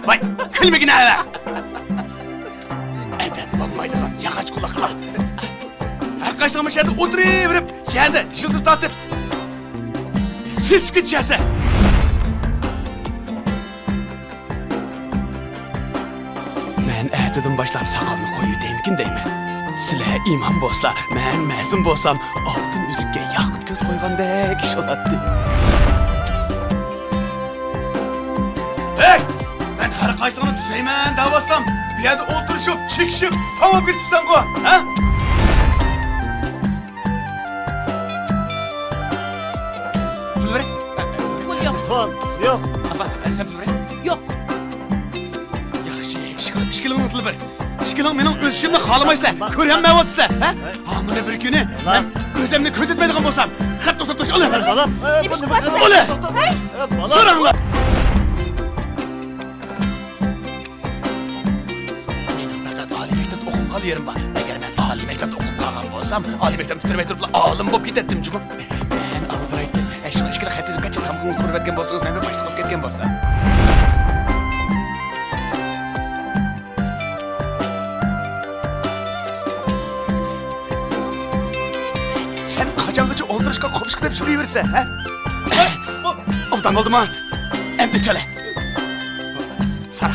Vay, külmegin hala. Evet, bakmaydılar, yağaç kulaklar. Arkadaşlarımız yerde oturup, yerde yıldız tatıp. Siz gideceğiz. Ben erdedim başlap sakalını koyu deyimkin deymen. Sizler iman bolsa, men mezun bolsam, altın üzükке yakıt göz koygandek iş olattı. Hey! Ben her kaysını düzeymen davaslam. Bir yerde oturuşup, çıkışıp, tamam bir tutsan ko, ha? Tülvere? Yok. Apa, sen tülvere? Yok. İşkilim unutulu bir. İşkilim benim öz işimde kalamaysa, körüyen ben otsa, ha? Amına bir günü, ben gözümde gözetmediğim olsam, hep toş, olay. Balam. Olay. Soranglar. Benim fakat Ali mektep okup kal yerim var. Eğer ben Ali mektepte okup kalgan olsam, Ali mektepte bitirmey turup ağlım bop gitettim cuma. Ben alıp bıraktım. Şuna işkili hayatınızı kaçın tamkınız kurup etken bolsanız, ben bir başlık olup ketken bolsam. Kaçangıcı olduruşka kopuşka deyip sürüyüverse, ha? Obdan oldu mu? Emdi çöle. Sara.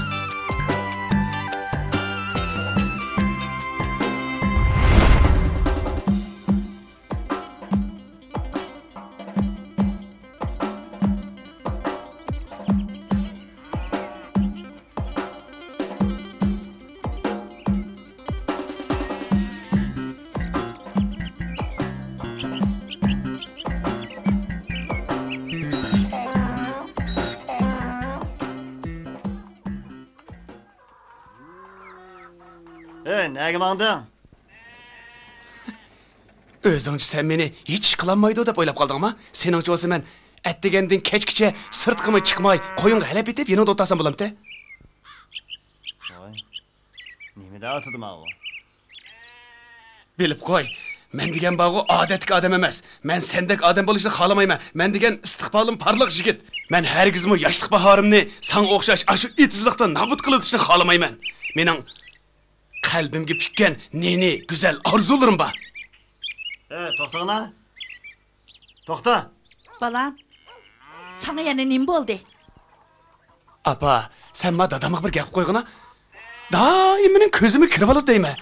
Nege mandın? Özünç sen beni hiç kılanmaydı dep oylap kaldın ama seninçi olsa men ettigendin keçkiçe sırtkımı çıkmay koyunga hele bitip yanında otarsam bulam te. Vay. Nimi de atıdım ağı? Bilip koy. Men degen bağı adetlik adam emas. Men sendek adam boluşni xalamayman. Men degen istiqbalım parlaq jigit. Men hergizmi yaşlıq baharımni san oxşaş aşı itizlikten nabut kılıtışni xalamayman. Mening kalbimge pükken neni güzel arzularim ba. Toxtağına. Toxta. Balam, sana yana nim bo'ldi? Apa, sen ma dadamıq bir gap qo'yg'ina. Daim mening ko'zimga kirib oladi deyman.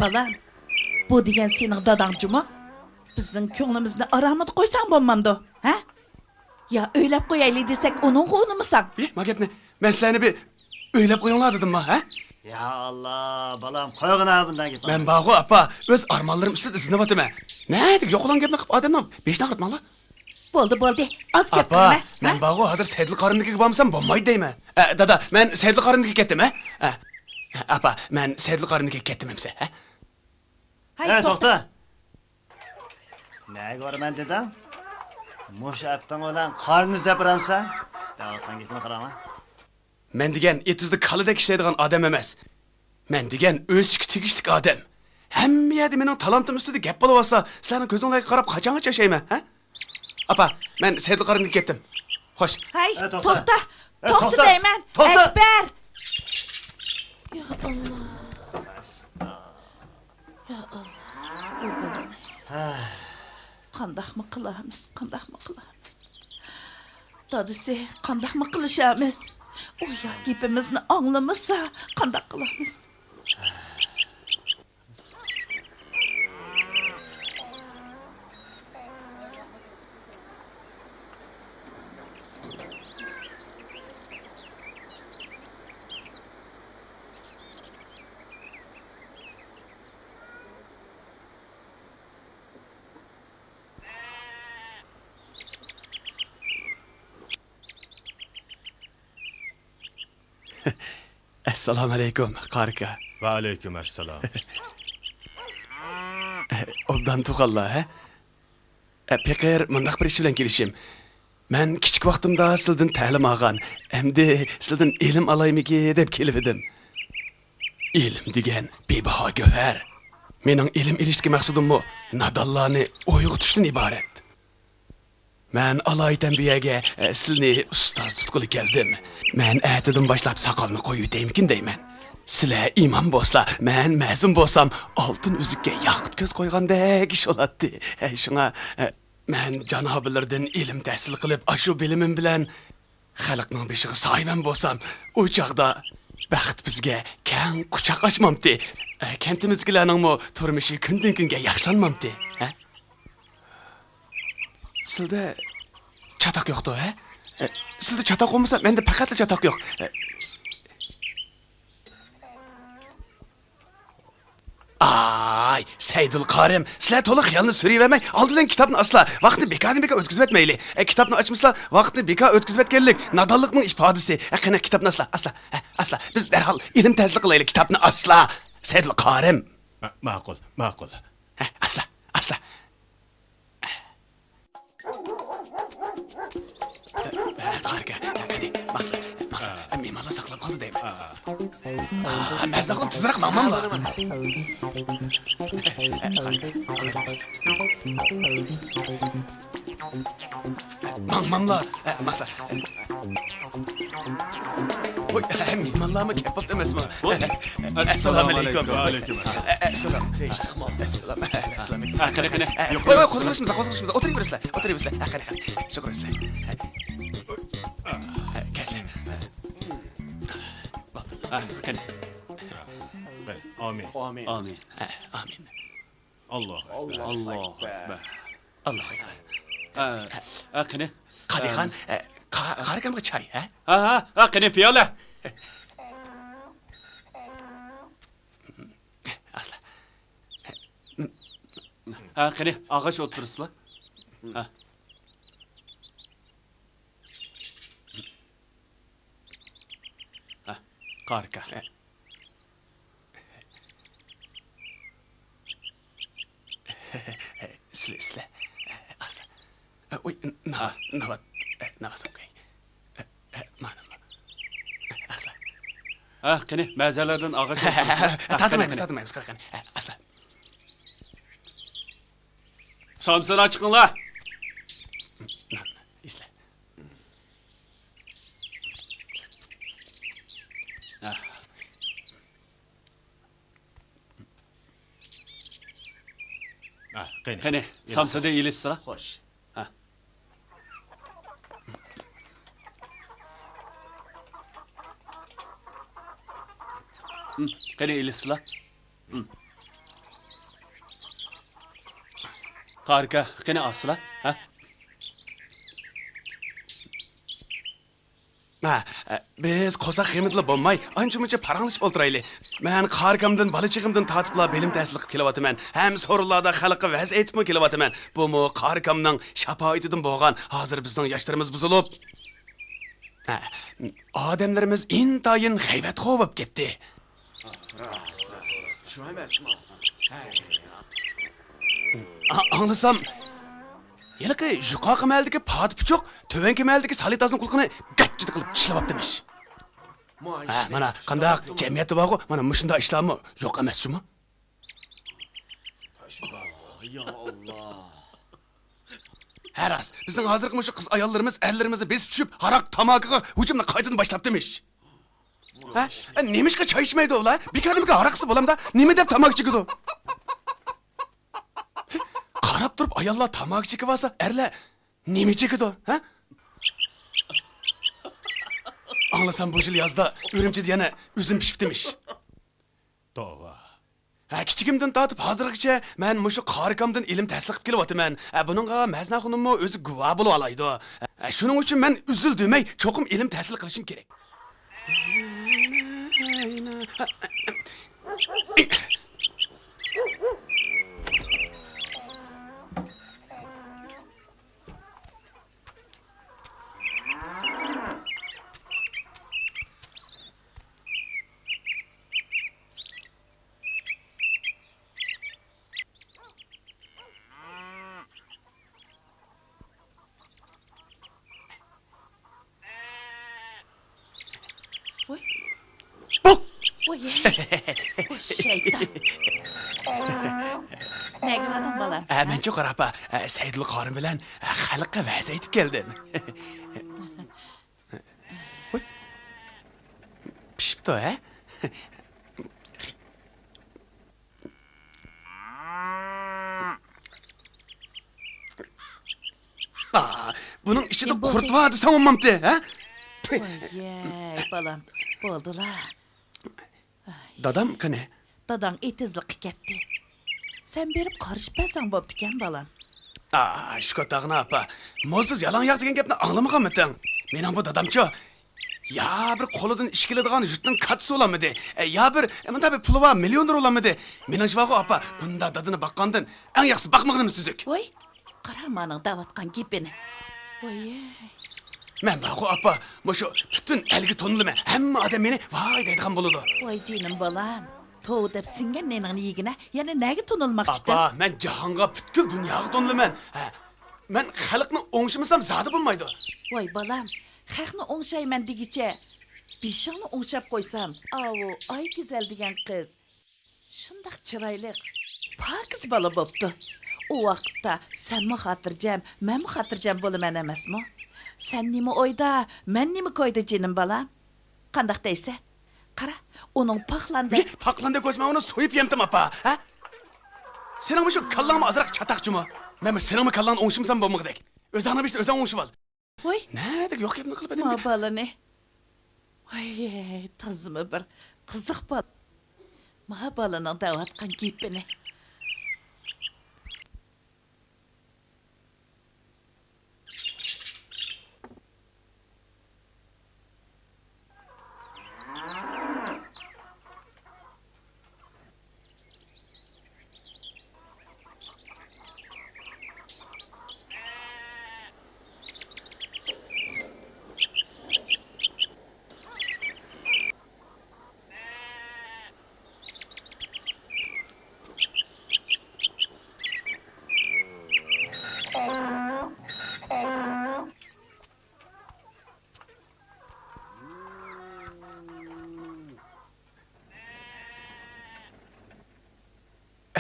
Balam, bu degan sening dadangchimi? Bizning ko'nglimizni aramida qo'ysang bo'lmamdi, ha? Ya o'ylab qo'yaylik desak, uning o'nimisan. Ma gapni, men sizlarni bir o'ylab qo'yinglar dedim-mi, ha? Ya Allah, balam qo'yg'ina bundan git. Men bağı apa, o'z armonlarim ustida izlanyapman. Neydi, yo'qolgan gapni qilib odamni beshdan qirtmanglar. Bo'ldi, az gap Apa, qilma. men bağı hozir Saidli qarindikiga bormasam bo'lmaydi deyman. Dada, men Saidli qarindikiga ketdim, ha? Apa, men Saidli qarindikiga ketdim emsa, ha? Hay, toxta. Nega boraman dedim? Mush atdan olan qarni zapiramsan? Davatan gitma qarama. Men degan etizli kalidek ishlaydigan odam emas. Men degan o'sik tegishlik odam. Hamma yerda mening talantim ustida gap bo'lib olsa, sizlarning ko'zingizga qarab qachongacha yashayman, ha? Apa, men Saidli qarindikiga ketdim. Xo'sh. Hay, to'xta. To'xta deyman. To'xta. Akbar. Ya Allah. Ya Allah. Qandaqmi qilamiz? Dadisi, qandaqmi qilishamiz? O ya gapimizni anglamasa, qandaq qilamiz? Assalomu alaykum, qarika. Va alaykum assalom. Obdan tuqalla, ha? Pekir, mundaq bir ish bilan kelishim. Men kichik vaqtimda sizdan ta'lim olgan, endi sizdan ilm olaymiki deb kelib edim. Ilm degan bebaho gavhar. Mening ilm ilishga maqsadim bu, nadonlarni o'yg'itishdan iborat. Men alaydan biyaga sizni ustoz tutquli keldim. Men atidan boshlab soqolni qo'yib deymikin deyman. Sizlar imom bo'lsa, men ma'zum bo'lsam, oltin uzukka yaqut ko'z qo'ygandek ish bo'ladi. Shunga men janobilardan ilm tahsil qilib, ashu bilimim bilan xalqning beshiga soyman bo'lsam, u chaqda baxt bizga keng quchoq ochmamdi. Kentimizgilarning turmushi kundan kunga yaxshilanmamdi. Sizda chatoq yo'qdi, ha? Sizda chatoq bo'lmasa, menda faqat chatoq yo'q. Ay, Seydul Karim, sizlar to'liq xiyolni suravermang, oldidan kitobni asla vaqtni bekor o'tkazib etmaylik. Kitobni ochmaslar, vaqtni bekor o'tkazib etganlik nodonlikning ifodasi. Qani kitobni asla. Biz darhol ilm tahsil qilaylik, kitobni asla. Seydul Karim. Ma'qul. Asla. Qarga, qani, masla. Me'morlar saqlab qoldi deyman. Mazdaqni tezroq mamamlar. Mamamlar, masla. Oy, me'morlarmi kelib emasmi? Assalomu alaykum. Assalom. Qani. Voy, qo'zg'alishimiz. O'tiringizlar. Qani. Shukr sizlar. Kesler. Qani. Amin. Allah akbar. Qani. Qadixon, qarikamga choy, ha? Qani piyola. Asla. Qani og'ash o'tirsizlar. Qarka. Sizlar. Asla. Oy, navas o'qay. Mana. Asla. Qani mazalardan og'ash Tatmaymiz, qaraqani. Asla. Somsana chiqinglar. Isla. Qani somsada ilishsizlar. Xo'sh. Qani ilishsizlar. Qarka, qani asla, ha? Biz qo'saq xizmatlar bo'lmay, ancha-muncha paranglashib o'tiraylik. Men qarkamdan, balachig'imdan tatiblar bilim tahsil qilib kelyapman. Ham so'rovlarda xalqqa vaz aytib kelyapman. Bu qarkamning shafoatidan bo'lgan, hozir bizning yoshlarimiz buzilib. Odamlarimiz intayin g'aybat qo'yib ketdi. Shu emasmi? Anlasam, yalaqi yuqoq maldagi patpuchuq, tövenki maldagi salitasning qulqini gachchida qilib ishlabaptimish. Mana qandaq jamiyatda bor, mana mushunda ishlarmi yo'q emasmi? Ya Allah. Haras, bizning hozirgi mushu qiz ayollarimiz, erlarimizni besib tushib, haroq tamoqiga hujumni qaytadan boshlabdimish. Nemishga choy ichmaydi ular? Bekorniga haroqsi bo'lamda, nima deb tamoq chekidi? Qarab turib ayollar tamoq chekib olsa, erlar nima chekidi, ha? Anglasam bu yil yozda Urumchida yana uzum pishibdimish. Tova. Kichigimdan tortib hozirgacha men mushu qarikamdan ilm tahsil qilib kelyapman. Buningga Mazna xonimmi o'zi guvoh bo'lib olaydi. Shuning uchun men uzil demay, cho'qim ilm tahsil qilishim kerak. Oye, şeytan. Nega qaradın balam? Men çok apa, Seydil Qarın bilen xalqqa va'z aytib keldim. Oy. Pişipti, ha? Bunun içinde bu- kurt vardı sanmamdı, ha? Oy, balam, bo'ldilar. Dadam qani? Dadang etizlik ketdi. Sen berib qarışpasan bo'ptikan balam. Şu katağına apa. Mozuz yalan yak degan gapni anglamaganmisan? Mening bu dadamcha ya bir qo'lidan ish keladigan yurtning kattasi bo'lamidi? Ya bir bunda bir puli bor millioner bo'lamidi? Mening shvoqi apa, bunda dadini baqqandan eng yaxshi baqmaganimiz tuzuk. Voy, qaramaning davatgan gapini. Voy. Men baqu apa, shu butun elgi tonilma hamma odam meni voy deydigan bo'ladi. Voy jinim balam. Tov deb singan nening yigine, yana nega tunilmoqchida? Apa, men jahonga butkul dunyoga tonilaman. Men xalqni o'ngshimsam zodi bo'lmaydi. Voy balam, xalqni o'ngshayman degicha, beshingni o'ngshab qo'ysam, avu, ay go'zal degan qiz. Shundaq chiroyli, pokiz bola bo'pti. O vaqtda senmi xotirjam, menmi xotirjam bo'laman emasmi? Sen nima o'yda, men nima ko'yda jinim balam? Qandaq deysan? Qara, uning paxlanda. Paxlanda ko'sma uni so'yib yemdim apa, ha? Sening shu kallangni azroq chataqchimi? Men sening kallangni o'ngshimsam bo'lmag'idek. O'zingni bilsa o'zing o'ngshib ol. Voy, Nədək yox yapını qılıb edim. ma balani. Voy, tazımı bir qiziq bal. Ma balaning davatgan gapini.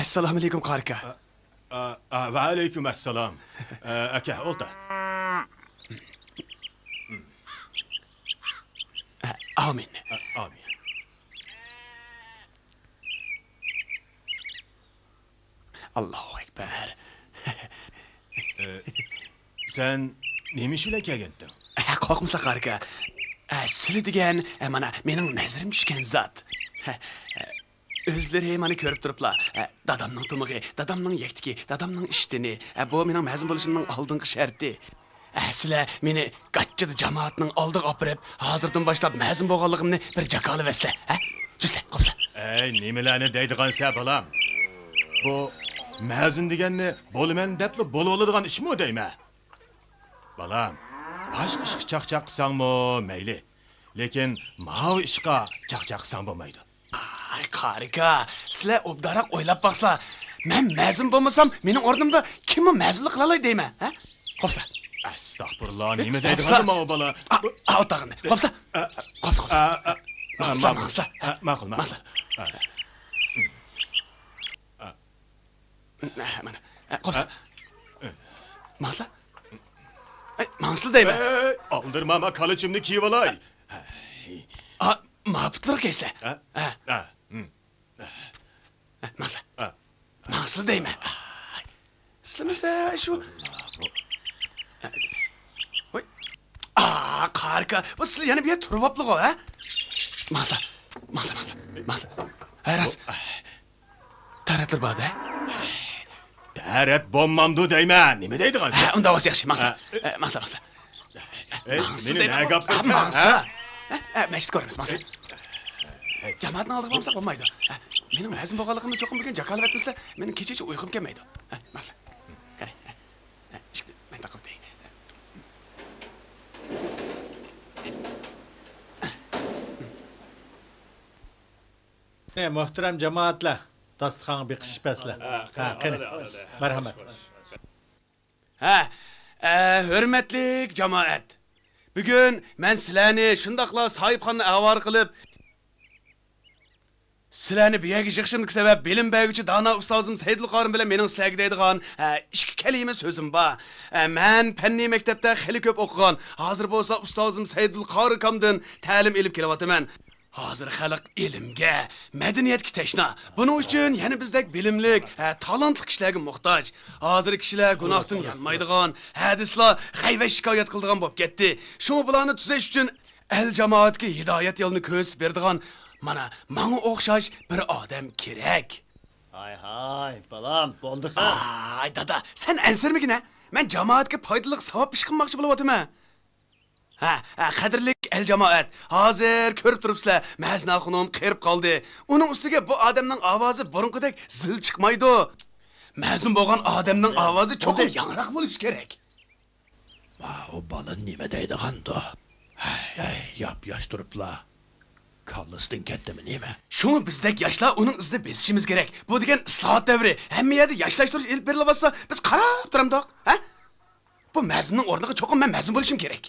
Assalamu alaykum qarika. Va alaykum assalom. Aka, o'lta. Amin. Amin. Allahu ekber. Sen nima ish bilan kelganding? Qo'rqmasa qarika. Sizlar degan mana mening nazarim tushgan zot. Özleri məni görüb durublar. Dadamның tumığı, dadamның yektiki, dadamның iştini. Bu mening məzun bo'lishimning oldingi sharti. Sizlar meni qatchida jamoatning oldiga opirib, hozirdan boshlab məzun bo'lganligimni bir jakoli vasla. Jusla, qopsa. Nimalarni deydigansa balam? Bu ma'zun deganni bo'laman deb bo'lib oladigan ishmi deyman? Balam, boshqa ishga chaqchaq qilsangmi mayli. Lekin mavi ishga chaqchaq qilsang bo'lmaydi. Ay qarika, sizlar obdaroq o'ylab baqsizlar. Men məzun bo'lmasam, mening o'rnimda kimni məzunlik qila olay deyman, ha? Qopsa. Astagfirullah, nima deydigan bu bola? O'tag'ini. Qopsa. Qopsa. Ma'qul. Ma'qul. Mana. Qopsa. Ma'qul. Ma'qul deyman. Aldirma, qilichimni kiyib olay. Ma'butlar kelsa. Ma'qul. Ma'qul deyman. Sizlar shu Voy. Qarika, bu sizlar yana bir yer turib oliblar, ha? Ma'qul. Haras. Taratlar borda. Tarat bo'lmamdu deyman. Nima deydigan? Unda o'zi yaxshi, ma'qul. Ma'qul. Meni nima gap qilsan? Masjid ko'ramiz, ma'qul. Jamoatni oldiga borsak bo'lmaydi. Mening mazmun bo'lganligimni cho'qim bilgan jakol aytmaslar, mening kechacha uyqum kelmaydi. Ma'qul. Qani. Men taqib dey. Muhtaram jamoatlar, dasturxonga beqishibsizlar. Qani. Marhamat. Hürmetlik cemaat. Bugün men sizlarni shundoqla sohibxonni avor qilib, Sizlarni bu yerga yig'ishimdagi sabab bilim berguvchi dono ustozim Saidul Qorim bilan mening sizlarga deydigan ikki kalima so'zim bor. Men fanniy maktabda xili ko'p o'qigan. Hozir bo'lsa ustozim Saidul Qorikamdan ta'lim olib kelyapman. Hozir xalq ilmga, madaniyatga tashna. Buning uchun yana bizdek bilimlik, talantli kishilarga muhtoj. Hozir kishilar gunohdan yanmaydigan, hadislar g'ayva shikoyat qiladigan bo'lib ketdi. Shu bularni tuzash uchun el jamoatga hidoyat yo'lini ko'rsatib beradigan mana menga o'xshash bir odam kerak. Hay, balam, bo'ldi ha. Ay dada, sen ansirmigina? Men jamoatga foydali savob ish qilmoqchi bo'layapman. Qadrli el jamoat, hozir ko'rib turibsizlar, Mazna xonim qirib qoldi. Uning ustiga bu odamning ovozi burunqidek zil chiqmaydi. Mazlum bo'lgan odamning ovozi cho'qim yangroq bo'lishi kerak. O bola nima deydiganda? Yap yosh turiblar. Kallasidan ketdimi nima? Shuni bizdek yoshlar uning izini besishimiz kerak. Bu degan islohot davri. Hamma yerda yoshlashtirish ilib berilyapsa, biz qarab turamdiq, ha? Bu mazmunning o'rniga cho'qim men mazmun bo'lishim kerak.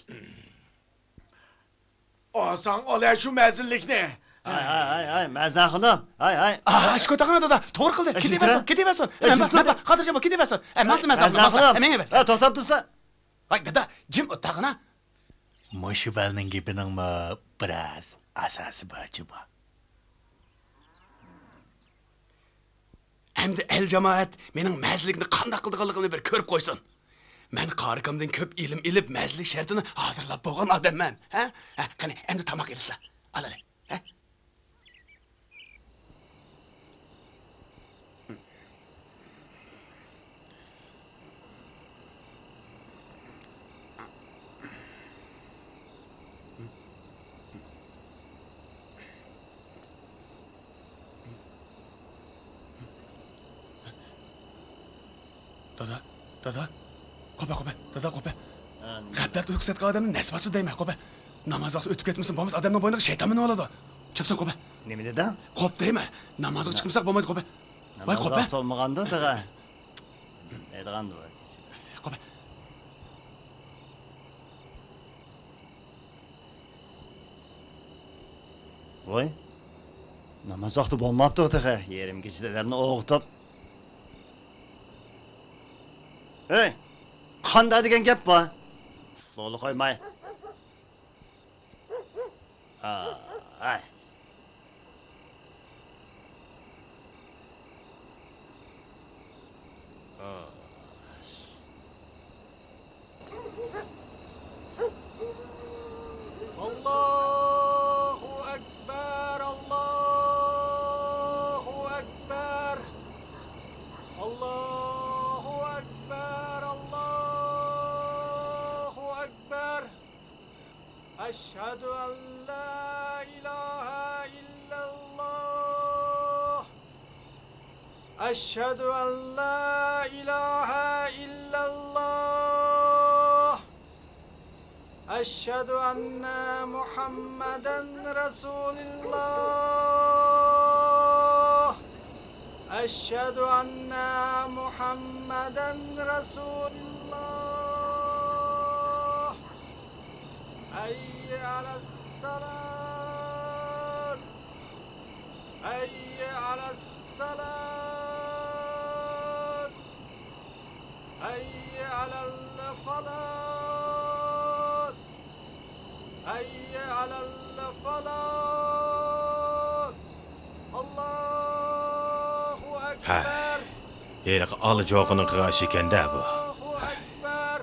Olsang ola shu mazillikni. Hay, Mazna xonim. Hay. Shu ko'taqana dada, to'g'ri qildi. Ketaversin. Xotirjam, ketaversin. Mazna xonim. Menga bas. To'xtab tursa. Hay dada, jim o'tag'ina. Mushibalning gapiningmi biroz asosi bor. Endi el jamoat mening mazlikni qanday qildiganligimni bir ko'rib qo'ysin. Men qorikamdan ko'p ilm ilib mazlik shartini hozirlab bo'lgan odamman, ha? Qani, endi tamoq yersizlar. Alali, ha? Dada. Qo'pa. Dada qo'pa. G'aflat uyqusatgan odamning nasibasi deyman, qo'pa. Namoz vaqti o'tib ketmasin, bo'lmasa odamning bo'yniga shayton minib oladi. Chapsan qo'pa. Nima dedim? Qo'p deyman. Namozga chiqmasak bo'lmaydi, qo'pa. Voy qo'pa. Namoz olmaganda tag'a. Aytgandi bu. Qo'pa. Voy. Namoz vaqti bo'lmabdi tag'a. Yerim kechidalarni o'g'itib. Hey, qanday degan gap bor? So'li qo'ymay. Ay. Allahu akbar, Allahu akbar. Allahu akbar, Allahu akbar. Eşhedü en la ilahe illallah. Eşhedü en la ilahe illallah. Eşhedü enne Muhammeden Resulullah. Eşhedü enne Muhammeden Resulullah. Hayye alassalat. Hayye alassalat. Hayye alal falah. Hayye alal falah. Allahu ekber. Yeri alıcağının qıraşı ekende bu. Allahu ekber.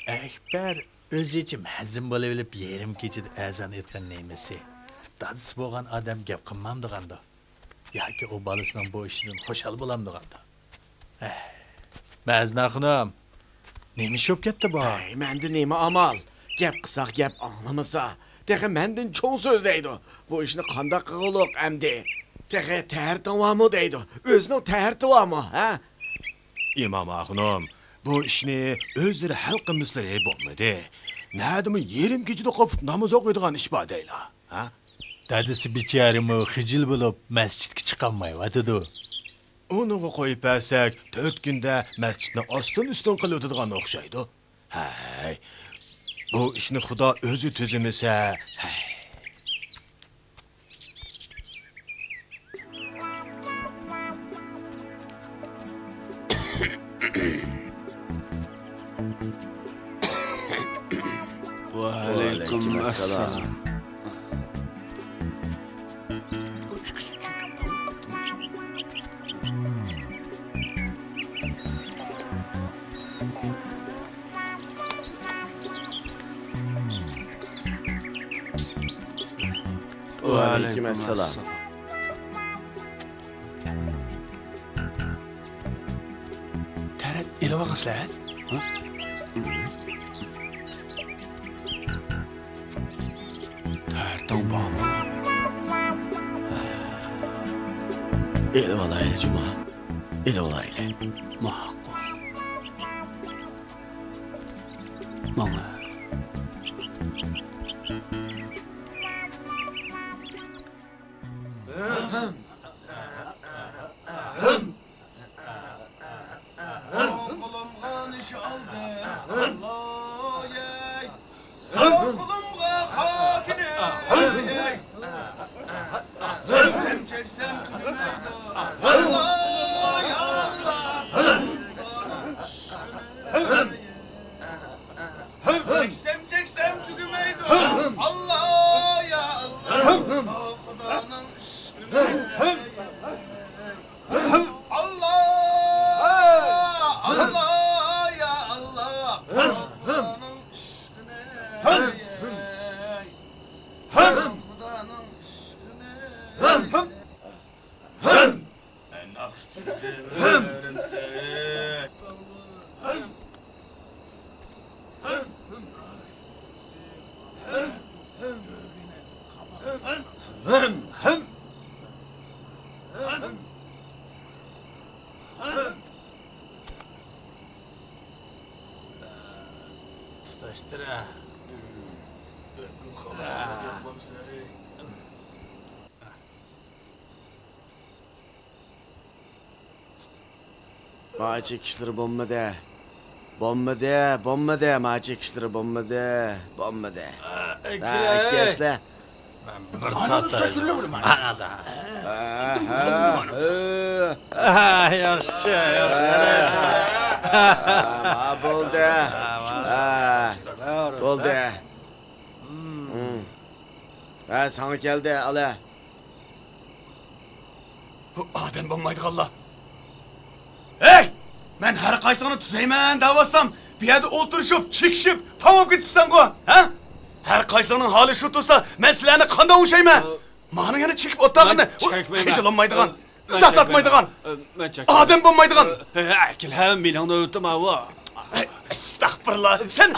Ekber o'zicha mazin bo'labilib yerim kechida azon etgan nemisi. Dadisi bo'lgan odam gap qilmamdiganda. Yoki u bolasining bu ishidan xushal bo'lamdiganda. Mazna xonim, nima shop ketdi bu? Mende nima amal? Gap qilsaq gap anglamasa, texe menden cho'ng so'zlaydi. Bu ishni qanday qilib amdi? Texe tartavamı deydi. O'zining tartavamı, ha? İmam Ahunum, bu işni özleri hal qilmislar bo'lmadi. Nadimi yerim kechida qopib namoz o'qiydigan ish bor deylar, ha? Dadisi bichorimi xijil bo'lib masjidga chiqolmayotidi. Onu qo'yib bersak, 4 kunda masjidni ostin-ustin qilib o'tadigan o'xshaydi. Hay. Bu ishni Xudo o'zi tuzimisa, hay. Va alaykum assalom. Va alaykum assalom. Tarat elvaqaslar. Tartan bağlı. Eli ola eli cuma. Eli olar ile. Ma'qul. Mana. Çeksem tükümeydi. Allah ya Allah. Kudanın Allah. Allah ya Allah. Kudanın üstüne. Kudanın üstüne. En akşamın Tutaştıra. Ma çekişleri bomba de. Bomba de, bomba de. Ma çekişleri bomba de. Bomba de. Ha, kesle. Bir tatlarım. Ana da. Yaxşı, Ma buldu. Buldu. Ha, sana geldi, ala. Bu adam bombaydı Allah. Hey! Ben her kaysağını tüzeymen davassam bir yerde oturuşup, çıkışıp, tamam gitmişsen ko, ha? Her kaysağının hali şu tutsa, ben silahını kanda uçayım. Mağının yanı çıkıp otağını, kışılanmaydıgan, ıslatmaydıgan, adam bombaydıgan. Akil hem milyon ötüm hava. Estağfurullah, sen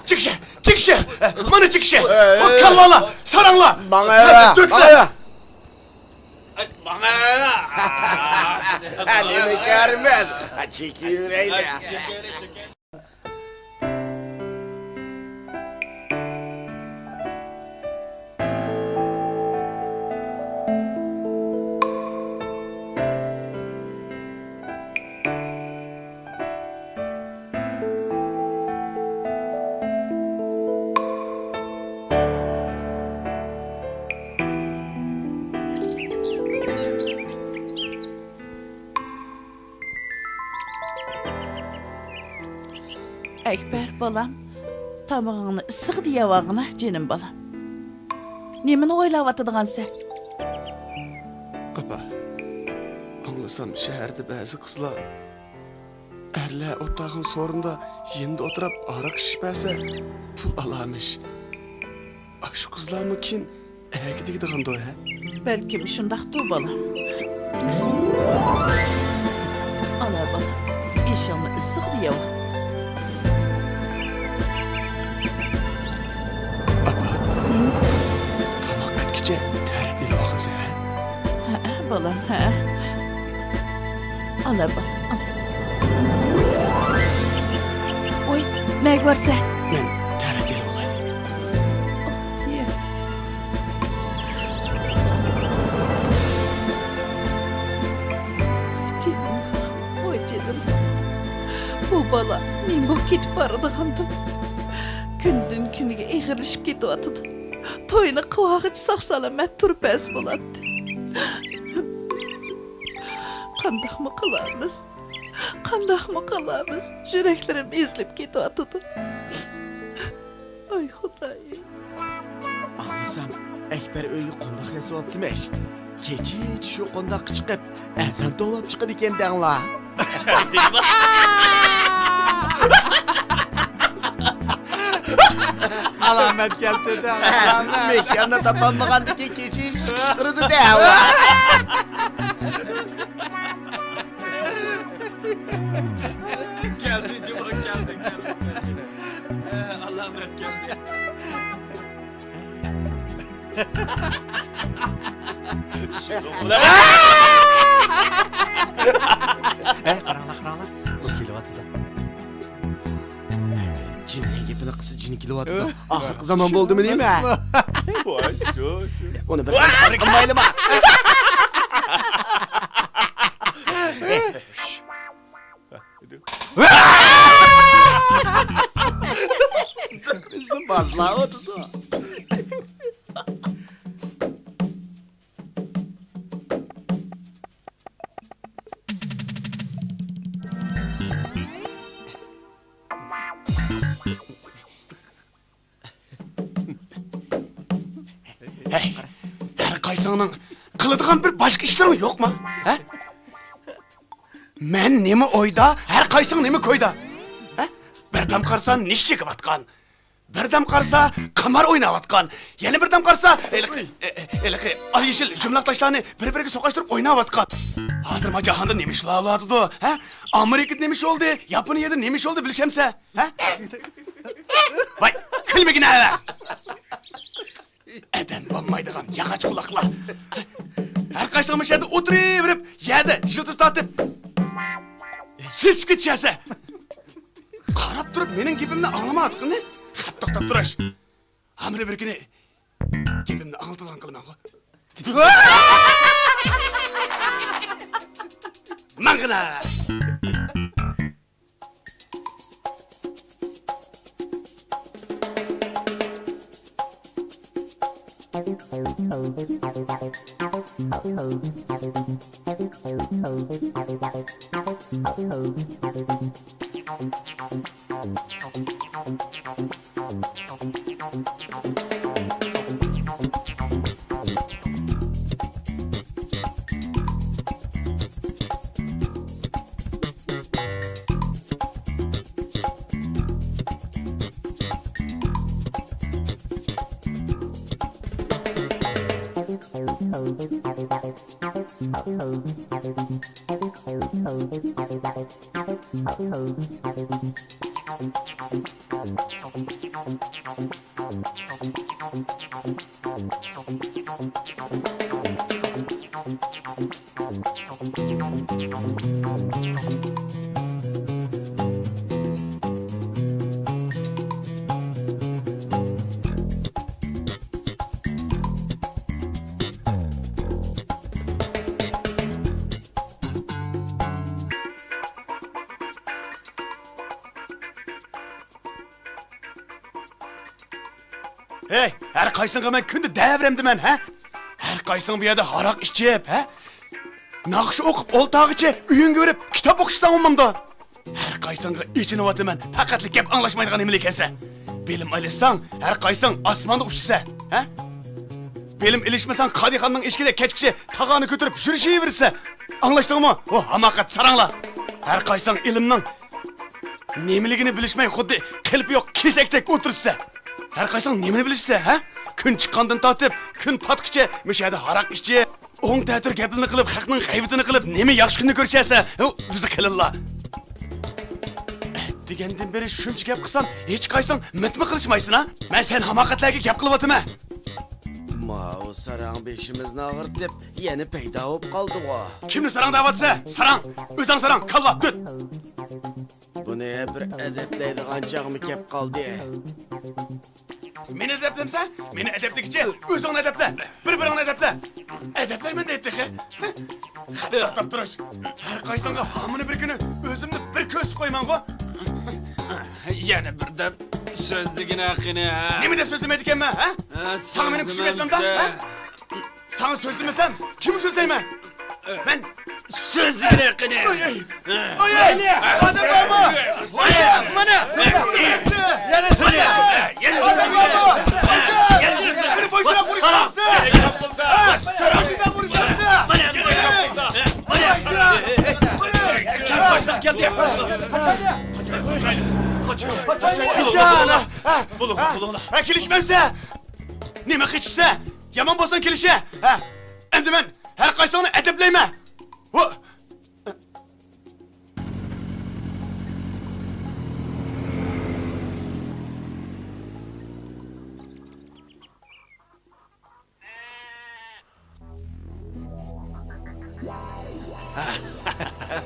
çıkışı, bana çıkışı, o kalvala, saranla. Bana ya, bana ya. Bana. Ne görmez. Ha, çekil reyde. Ekber balam, tamağını ısık diye vağına canım balam. Nemini oylavatıdığın sen? Apa, anlasam şehirde bazı kızlar erle otağın sorunda yeni oturup arak şişperse pul alamış. Şu kızlar mı kim? Gidiyordu da he? Belki şundaktı balam. Ala balam, inşallah ısık diye vağ. Tamam etkice terbiyle ağzı he. Ha, balam, ha. Ala balam, al. Oy, ne görse? Ben terbiyle olayım. Oh, ye. bola men bu ketib boradigandim. Gündən kuniga eg'irlashib ketyapti. To'yni quvog'ichi sog' salomat turib bas bo'ladi. Qandaqmi qilamiz? Qandaqmi qilamiz? Yuraklarim ezilib ketyapti. Ay Xudoyim. Anlasam, Ekber öyle kondak yasayaptıymış. Keçiç şu kondak çıkıp, ezan dolap çıkır iken denla. Alamet geldi de. Mekanda tapanmağandaki keçiç çıkıştırdı de. Geldi cuma geldi. Alamet geldi. Karanlık. O kilovatı da. Cin yengefine kısı cini kilovatı da. Ahırkı zaman oldu mu değil mi? Onu ben sarkınmayalım ha. Bizim bazılar otuzu. Hey, her kaysağının kılıdıgan bir başka işleri yok mu? He? Men nemi oyda, her kaysağın nemi koyda? He? Birdam karsan niş çekip atkan. Birdam karsa kamar oynavatkan. Yeni birdam karsa al yeşil cümlaktaşlarını bir-biriga sokaştırıp oynavatkan. Hazırma cahanda nemiş lavladıdı. He? Amerika'da nemiş oldu, Japonya'da nemiş oldu bilişemse. He? Vay, külmegin hele. Eden banmaydıgan yağaç kulakla. Her kaçtığımız yerde oturup yerde jıltız tatıp. Siz geçese. Karap durup benim gibimle anlama artık ne? Toktap duraş. Hamile bir günü gibimle anlatılan kılmam. Mangına. Hey, her kaysın ben kündü devremdim ben, he? Her kaysın bir yerde harak içip, he? Nakşı okup, oltağı içip, üyün görüp, kitap okuştan olmamda. Her kaysın içini vatı ben, hakikatli gep anlaşmaydıgan emilik ese. Bilim alışsan, her kaysın asmanda uçsa, he? Bilim ilişmesen Kadihan'ın eşkide keçkişi tağanı götürüp yürüyüşü verirse. Anlaştın mı? O hamakat saranla. Her kaysın ilimden nemiligini bilişmey xuddi qilpi yok kesektek otursa. Her kaysın nemini bilişse, ha? Kun chiqqandan tatib, kun patqicha, müşahada haraq içi, o'ng ta'tir gapini qilib, haqning g'aybatini qilib, nemi yaxshi kunni ko'rchasa, bizni qililla. Degandan beri shuncha gap qilsam, hech qaysing mitmi qilishmaysan, ha? Men sen hamoqatlarga gap qilyapman. O sarang beşimizni ağırtıp yeni peyda olup kaldı o. Kimni sarang davatsa? Sarang, o'zing sarang, kalva, tut. Bu ne bir edeplaydigan chog'mi kep kaldı. Meni edeplemsa, meni edeplikçe, o'zingni edepla. Bir-biringni edepla. Edeplayman deydi, he? To'xtab turish. Har qaysingga hamini bir kuni o'zimni bir ko'sib qo'yman-ku. Yana birden sözlüğüne akını ha. Nima deb so'zlamaydi ekanman, ha? Sana benim kuchim yetmamda, ha? Sana so'zlamasam, kim so'zlayman? Ben Sözlüğüne akını. Oy! Adam bormi? Mana! Yana söyle. Yana Beni boşuna vuruşamsın. Boşuna vuruşamsın. Başla geldi. Kaçana. Ha kelishmamsa. Nima qilishsa? Yomon bo'lsin kelishi. Ha. Endi men har qaysini adablayman.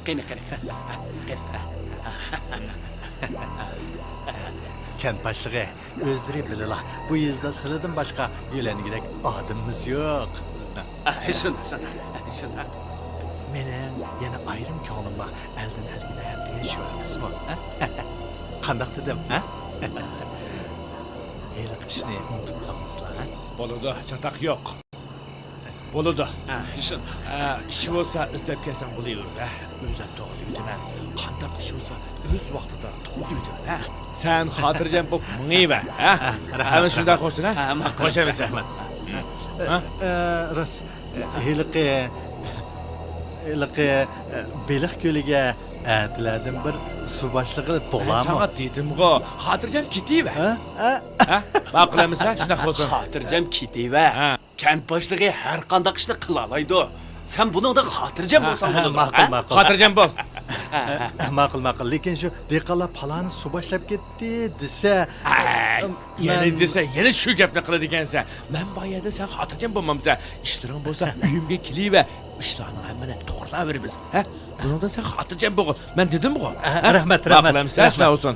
Qani. Kent başlığı, özleri bilirler. Bu yüzden sıradan başka yölengilik adımımız yok. Şun. Benim yine ayrım ko'nglim bor. Elden elgine deyishyapmizmi? Qandaq dedim, ha? Hali qishni unutib qolmasizlar, ha? Boluda çatak yok. Boluda. Şun. İş olsa istab kelsam bo'laver, ha. O'zim to'g'ri bilaman. Qandaq ish olsa o'z vaqtida to'g'ri bilaman, ha. Sen xotirjam bo'lib mingiyver, ha. Ana shunday qo'ysin, ha. Qo'shaversan. Rost, hiliqi Beliq ko'liga atilardan bir suv boshlig'i bo'ladimi? Sana dedim-ku, xotirjam ketaver. Ha? Ha? Ma'qullamisan? Shunday bo'lsin. Xotirjam ketaver. Ha. Kent boshlig'i har qanday ishni qila oladi. Sen buningda xotirjam bo'lsang bo'ladi. Ma'qul. Xotirjam bo'l. Ma'qul. Lekin shu dehqonlar palani suv boshlab ketdi desa, Yana desa, yana shu gapni qiladi ekansan. Men boyada sen xotirjam bo'lmamsan. Ishtiring bo'lsa, uyimga kelaver. Ishlarni hammani to'g'rilaveramiz, ha? Buningda sen xotirjam bo'l. Men dedim-ku. Rahmat. Ma'qulamisan? Shunday bo'lsin.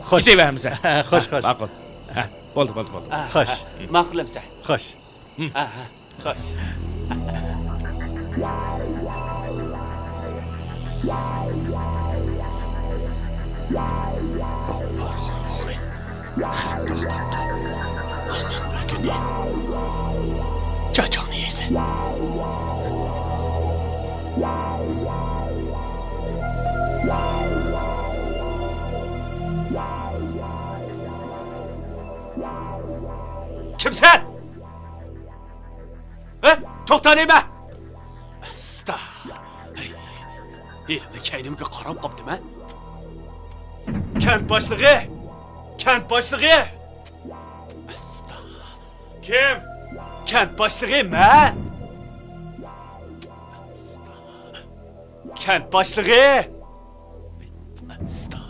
Xo'sh. Ketaveramisan. Xo'sh. Ma'qul. Ha, bo'ldi. Xo'sh. Ma'qulamisan? Xo'sh. Xo'sh. Çaçağını yersin. Kimsen? To'xtalayman. Asta. Kaynimga qarab qopdimi? Kent boshlig'i. Asta. Kim? Kent boshlig'i men. Kent boshlig'i. Asta.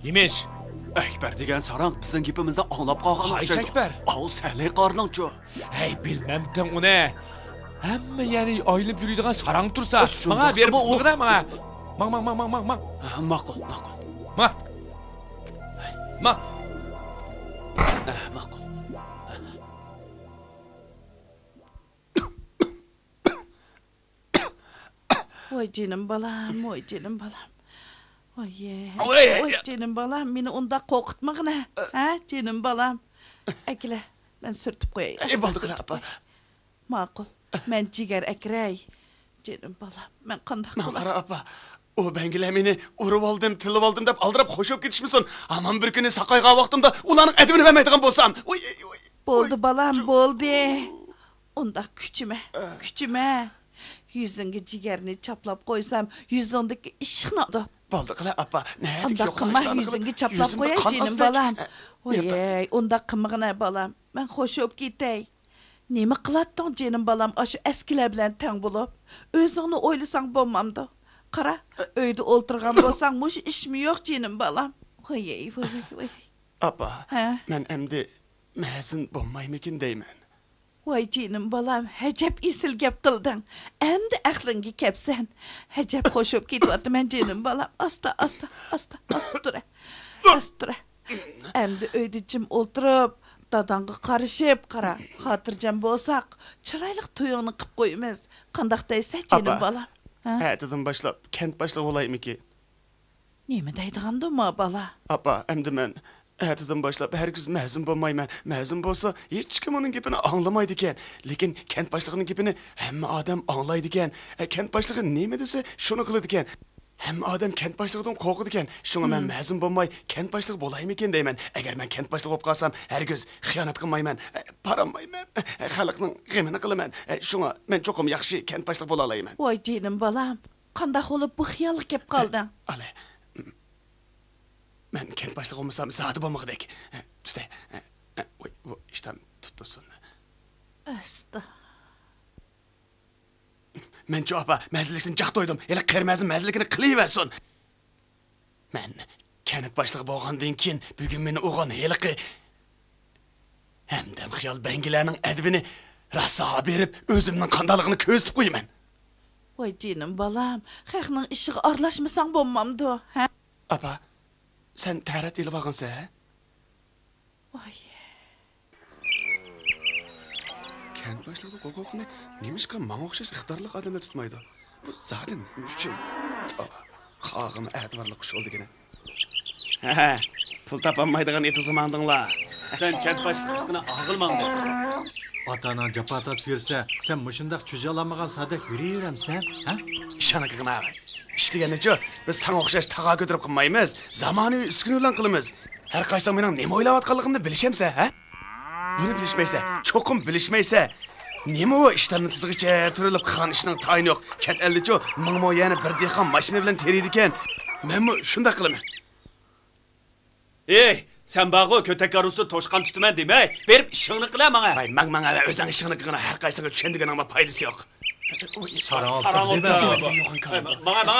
Nimish? Akbar degan sarang bizning gapimizni anglab qolgan. Qaysi Akbar? Salay qorningchu. Hey, bilmamdim uni. Hamma yani oylab yuradigan sarang tursa, Shundoq menga berib qilib o'qida menga. Mang. Ma'qul. Ma. Ma'qul. Oy canım balam. Oy canım balam, meni onda qo'rqitmag'in, ha, canım balam. Akla, men surtib qo'yay. Bo'ldi qila apa. Ma'qul. Men jigar akray. Canım balam, men qanday Men qilay? qara apa. O bengiler meni urib oldim, tilib oldim deb aldirab qo'shib ketishmisin. Aman bir kuni saqayga vaqtimda ularning adibini vermaydigan bo'lsam. Oy. Bo'ldi balam, bo'ldi. Unda kuchime. Yüzünge jigarni chaplab qo'ysam, yuzingdagi ishqni Bo'ldi qila apa. Unda qilma, yüzünge chaplab qo'yay, canım balam. Oy, unda qilmag'ina balam. Men qo'shib ketay. Nima qilatding, canım balam, shu eskilar bilan tang bo'lib? O'zingni o'ylasang bo'lmamdi. Qara, uyda o'ltirgan bo'lsang, mush ishmi yo'q, canım balam. Voy. Apa, men endi mezin bo'lmaymikin deyman. Voy canım balam, hajab esil gap qilding. Endi aqlingga kelsan. Hajab qo'shib ketyapman, canım balam. Asta tura. Endi uyda jim o'ltirib, dadangga qarashib, qara, xotirjam bo'lsak, chiroyli to'yingni qilib qo'yamiz. Qandaq deysan, canım balam? Hayatdan başlap kent başlığı olayım ki. Nima deydiganda ma bala? Apa, endi men ertadan başlap herkes mezun bolmayman. Mezun bolsa hiç kim onun gapini anglamaydı ekan. Lekin kent başlığının gapini hamma adam anglaydı ekan. Kent başlığı nima dese şunu qiladi ekan. Hamma adam kent başlığından qo'rqadi ekan. Şuna men mezun bolmay kent başlığı bolayım ekan deyman. Agar men kent başlığı bo'lib qolsam, herkes xiyonat qilmayman, paranmayman, xalqning g'amini qilaman. Şuna men cho'qim yaxshi kent başlığı bo'la olayman. Voy jinim balam, qanday bo'lib bu xiyolga kelib qolding? Ale. Men kent başlığı olmasam zati bo'lmag'idek. Tuta. Voy, bu ishdan tuttursun. Asta. Men apa, məzillikdən caq doydum. Elə qırmızı məzillikini qılıversin. Men kent başlığı bolğandan keyin bugün meni o'g'on heliqi hamdam xiyol bangilarning advini rasaga berib, o'zimning qandaligini ko'rsatib qo'yaman. Voy jinim balam, xalqning ishiga aralashmasang bo'lmamdi, ha? Apa, sen tarat elib olgansan, ha? Voy. Kent başlığı hukukunu nemişka bana o'xshash iqtidorli odamlar tutmaydi. Bu zaten uchun. Qog'ini a'tiborli qush bo'ldigina. Ha, pul topolmaydigan eti zamandinglar. Sen kent başlıkına ağılmandın. Ota-ona japatat yursa, sen mushundaq cho'jalanmagan sadak yuraveramsan, ha? İşanıqına ağay. İştegenicha biz sana o'xshash taqa ko'tarib qilmaymiz. Zamonaviy uskuna bilan qilamiz. Har qaysi mening nima o'ylayotganligimni bilishamsa, ha? Buni bilishmaysa, cho'qim bilishmaysa, nima o ishlarni tizig'icha turilib qilgan ishning tayini yo'q. Chet eldachu mingmo yana bir dehqon mashina bilan teriydi ekan. Menmi shunday qilaman. Ey, sen bağı kötek arısı toşkan tutman demey. Berip işini qila bana. Vay, manga o'zing ishingni qilgani har qaysiga tushundiganingga foydasi yo'q. Sarı oltin Sarı oltin. deme. Bana.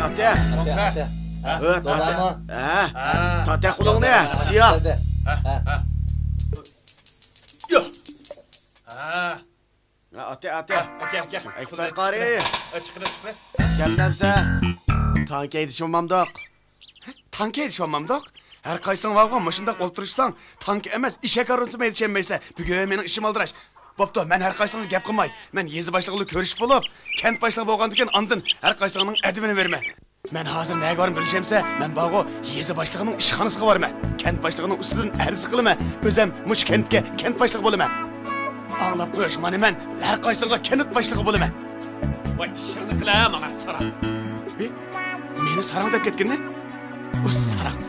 Ate. Tate qulungni, siyoh. Yok. Ate. Gel. Ekber qari. Çıkır. Keldansa, tank edishmamdoq. Tank edishmamdoq. Har qaysing vaqon mashundaq o'ltirishsang, tank emas, ishak aronsima edishmaysa, bugun mening ishim aldirash. Bo'pti, men har qaysingga gap qilmay, men yezi boshlig'ini ko'rish bo'lib, kent boshlig'i bo'lgandan keyin andin har qaysining advini berma. Men hozir nega borib bilishimsa, men bog'o yezi boshlig'ining ishxonasiga borman. Kent boshlig'ining ustidan arz qilaman. O'zim mush kentga kent boshlig'i bo'laman. Anglab qo'yish, mana men har qaysiga kent boshlig'i bo'laman. Vay işini qila bana saram. Meni sarang deb ketganda, o sarang.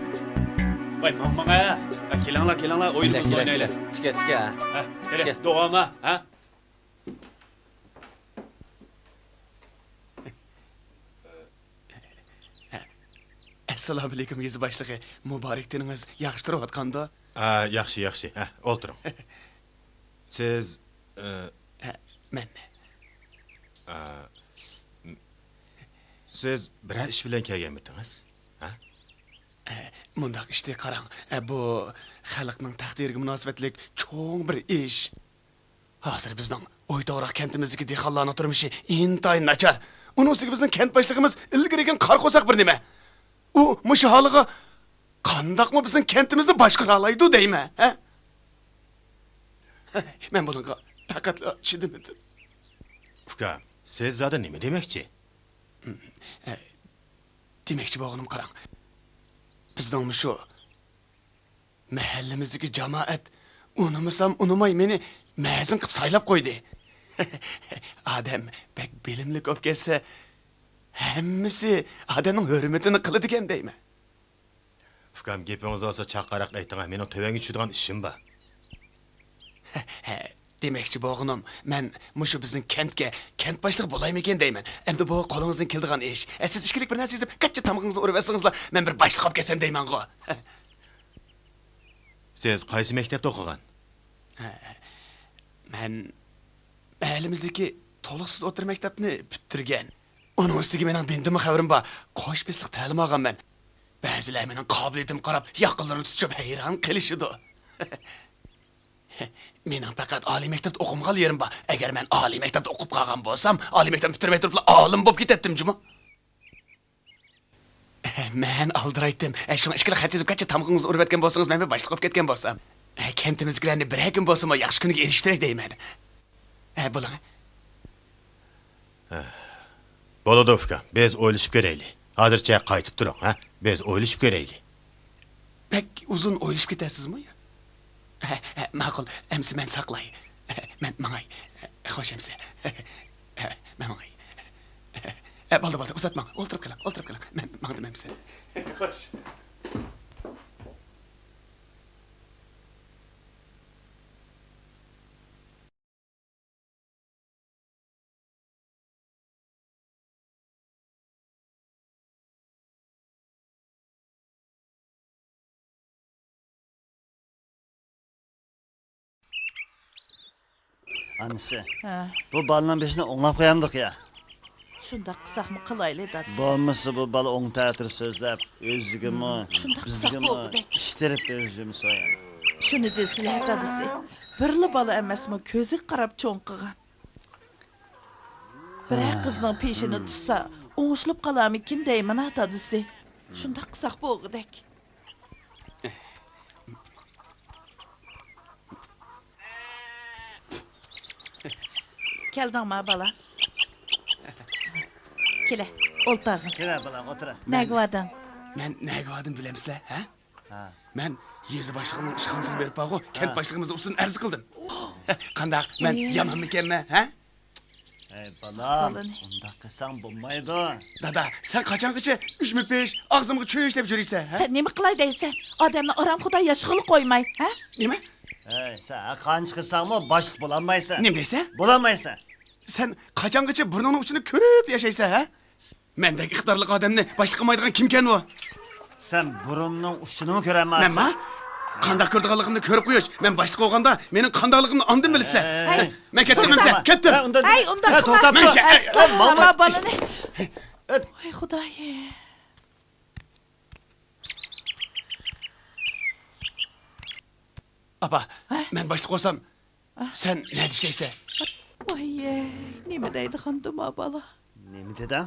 Vay mamma. Kelanglar oyunumuzni oynaylar. Tika. Ha, kele. Doğama, ha? Assalomu alaykum yezi boshlig'i. Muborak diningiz yaxshi turayotganda? Yaxshi. Ha, o'tiring. Siz Men. siz biror ish bilan kelganmidingiz? Ha? Mundaq ishni qarang. Bu xalqning taqdiriga munosabatlik cho'ng bir ish. Hozir bizning O'yto'g'roq kentimizdagi dehqonlarning turmushi intayin nachar. Uning ustiga bizning kent boshlig'imiz ilgarigan qarqo'saq bir nima. U mushu holiga qandaqmi bizning kentimizni boshqara oladi deymi, ha? Men bunga faqat chidamadim. Ukam, siz zada nima demoqchi? Demoqchi bo'lganim qarang. Bizning shu mahallamizdagi jamoat unumasam unumay meni ma'zin qilib saylab qo'ydi. Odam bek bilimli ko'p kelsa, hammasi odamning hurmatini qiladi ekan deymi? Ukam, gapingiz olsa chaqaraq ayting, mening tövanga tushadigan ishim bor. Demakchi bo'g'inim, men mushu bizning kentga kent boshlig'i bo'laymikan deyman. Endi bu qo'lingizdan keldigan ish. Siz ishkilik bir narsa sezib, katta tamog'ingizni urib asingizlar, men bir boshliq olib kelsam deyman-ku. Siz qaysi maktabda o'qigan? Men elimizdagi to'liqsiz o'tir maktabni bitirgan. Uning ustiga mening bindimi xabarim bor. Qo'shbisliq ta'lim olganman. Ba'zilar mening qobiliyatim qarab, yaqinlarini tutib hayron qilishidi. Mening faqat oliy maktabda o'qimagan yerim bor. Agar men oliy maktabda o'qib qolgan bo'lsam, oliy maktabni bitirmay turib olim bo'lib ketdim-jimi? Men aldiraydim. Shuna ishkili xat yozib qancha tamg'ingizni urib etgan bo'lsangiz, men boshliq bo'lib ketgan bo'lsam, kentimizgilarni bir kun bo'lsa, yaxshi kuniga erishtiray deyman. Bo'ling. Bo'ladi uka, biz o'ylashib ko'raylik. Hozircha qaytib turing, ha? Biz o'ylashib ko'raylik. Pek uzun o'ylashib ketasizmi? Ma'qul, emsi men saqlay. Men mangay. Xo'sh emsi. Men mangay. Bo'ldi, uzatma. O'ltirib qiling. Men mangdim emsi. Xo'sh. Anisi, Ha, bu balının peşine oңlap koyamdık ya. shundoq qilsaqmi qilaylik dadisi. Bo'lmasa bu bala o'ng ta'tir so'zlab, o'zligimi, shundoq bizgimi qilsak ishtirib o'zimiz so'yadi. Shuni desizlar dadisi. Birli bola emasmi, ko'zi qarab cho'ng qilgan. Biroq qizning peshini tutsa, o'ng'ishlab qolarmikin deyman dadisi. Shundoq qilsaq bo'g'idek. Keldingmi bola? Kela, o'ltirg'in. Kela balam, o'tira. Nagvadan. Men nagadim bilamsizlar, ha? Ha. Men yezi boshlig'ining ishxonasini berib qo'ygu, kent boshlig'imizni ustun arz qildim. Qandaq, men yamanmikanman, ha? Ey balam, Balani. unda qilsang bo'lmaydi. Dada, sen qachongacha 3-5 og'zimga cho'yish deb yuriysan, ha? Sen nima qilay deysan? Odamni orom xudo yashg'il qo'ymay, ha? Nima? Ey, sen qancha qilsangmi boshliq bo'lamaysan. Nima deysan? Bo'lamaysan. Sen qachongacha burningning uchini ko'rib yashaysan, ha? Mendagi iqtidorli odamni boshliq qilmaydigan kimkan u? Sen burunning uchini ko'ramaysan. Nima? Qanday ko'rdiganligimni ko'rib qo'yish. Men boshliq bo'lganda mening qandoqligimni ondin bilsa. Hey. Men ketdim, ketdim. Ay, unda to'xtab tur. Astag'firullah bolani. Ay xudoyim. Apa, men boshliq bo'lsam, sen nima deyishsan? Voy, nima deydi xanduma bola? Nima dedan?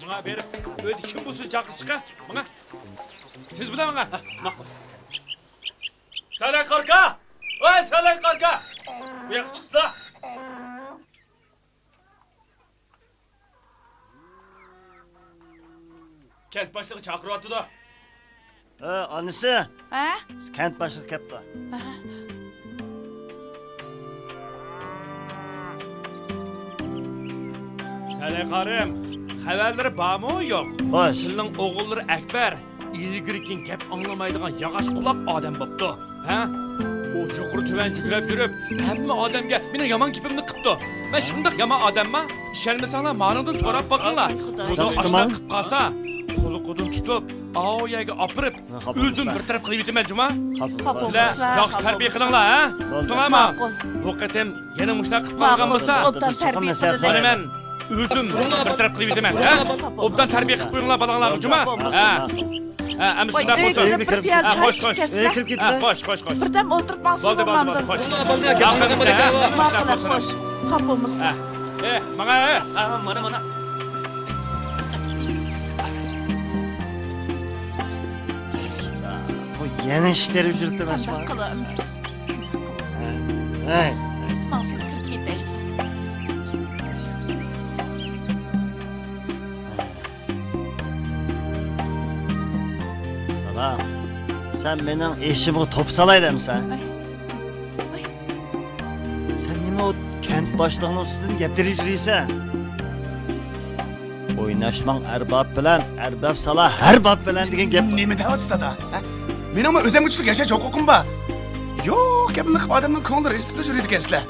Bana berip öyle kim bulsun çakır çıka? Bana. Siz burada bana. Makul. Salak korka! Oy salak korka! Bu yakı çıksın. Kent başlığı çakır attı da. Anisi, Ha? kent başlığı kepti. Salak karım. Haberleri bağ mı yok? Hoş. Senin oğulları Ekber. İlgirikin gep anlamaydıgan yağaç kulak adam baptı. Ha? O çukur tüven yüklep yürüp hemme adamga meni yaman kipimni qipti. Men shundoq yaman odamman. Ishonmasanglar ma'nodan so'rab boqinglar. Xudo oshna qilib qolsa, qo'li qo'din tutib, oyaga opirib, o'zim bir taraf qilib yetaman, juma. Sizlar yaxshi tarbiya qilinglar, ha? Tushunarmi? Bu qatim yana mushtaq qilib qolgan bo'lsa, Obdan tarbiya mana men Özüm bir taraf qilib edaman, ha? Obdan tarbiya qilib qo'yinglar balanglarni, juma? Ha. Ha, endi Voy, shunday bo'lsin. öyle bir diğer Ha, çay qo'sh, qo'sh. içkesler. kirib Ha, ketdi. qo'sh, qo'sh, qo'sh. Birden oturup bansın Bo'ldi, bo'ldi, olmamdır. qo'sh. Mağla hoş. Kapımız. Ha. Mana, ha, mana. Bu yana ishlarib yuribdi Qanday mashma. qilamiz? Hey, Mansur kirib ketay. balam. Sen mening eshimga to'p salaydimsan. Ay. Ay. Sen nima o kent boshlig'ining ustidan gapirib yuriysan? O'ynashmang arbab bilan, arbab sala har bob bilan degan gap. Nima deyapsiz dada? Menimi o'zim uchun yashash huquqim bor. Yo'q, gapimni qilib odamning ko'ngli eshitib yuradi ekansizlar.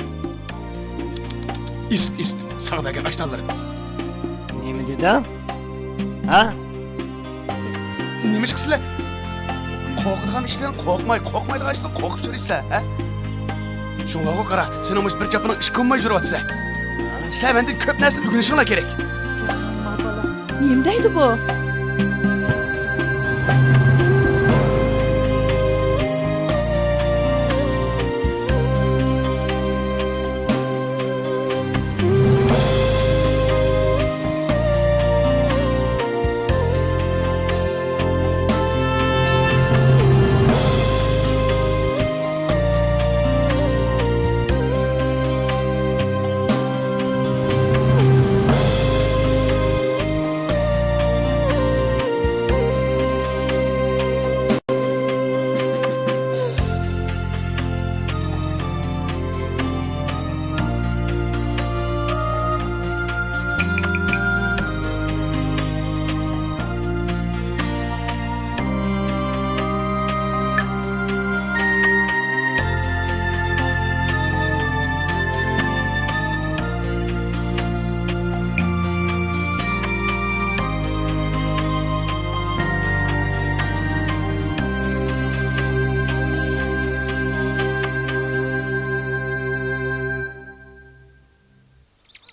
Ist, sağdagi ashnalar. Nima dedim? Ha? Nima ish qilsizlar? Qo'rqadigan ishdan qo'rqmaydigan ishdan qo'rqib yurasizlar, ha? Shunga qara, sen o'mish bir chapini ish ko'rmay yuryapsan. Sen mendan ko'p narsa o'rganishinglar kerak. Neyimdeydi bu?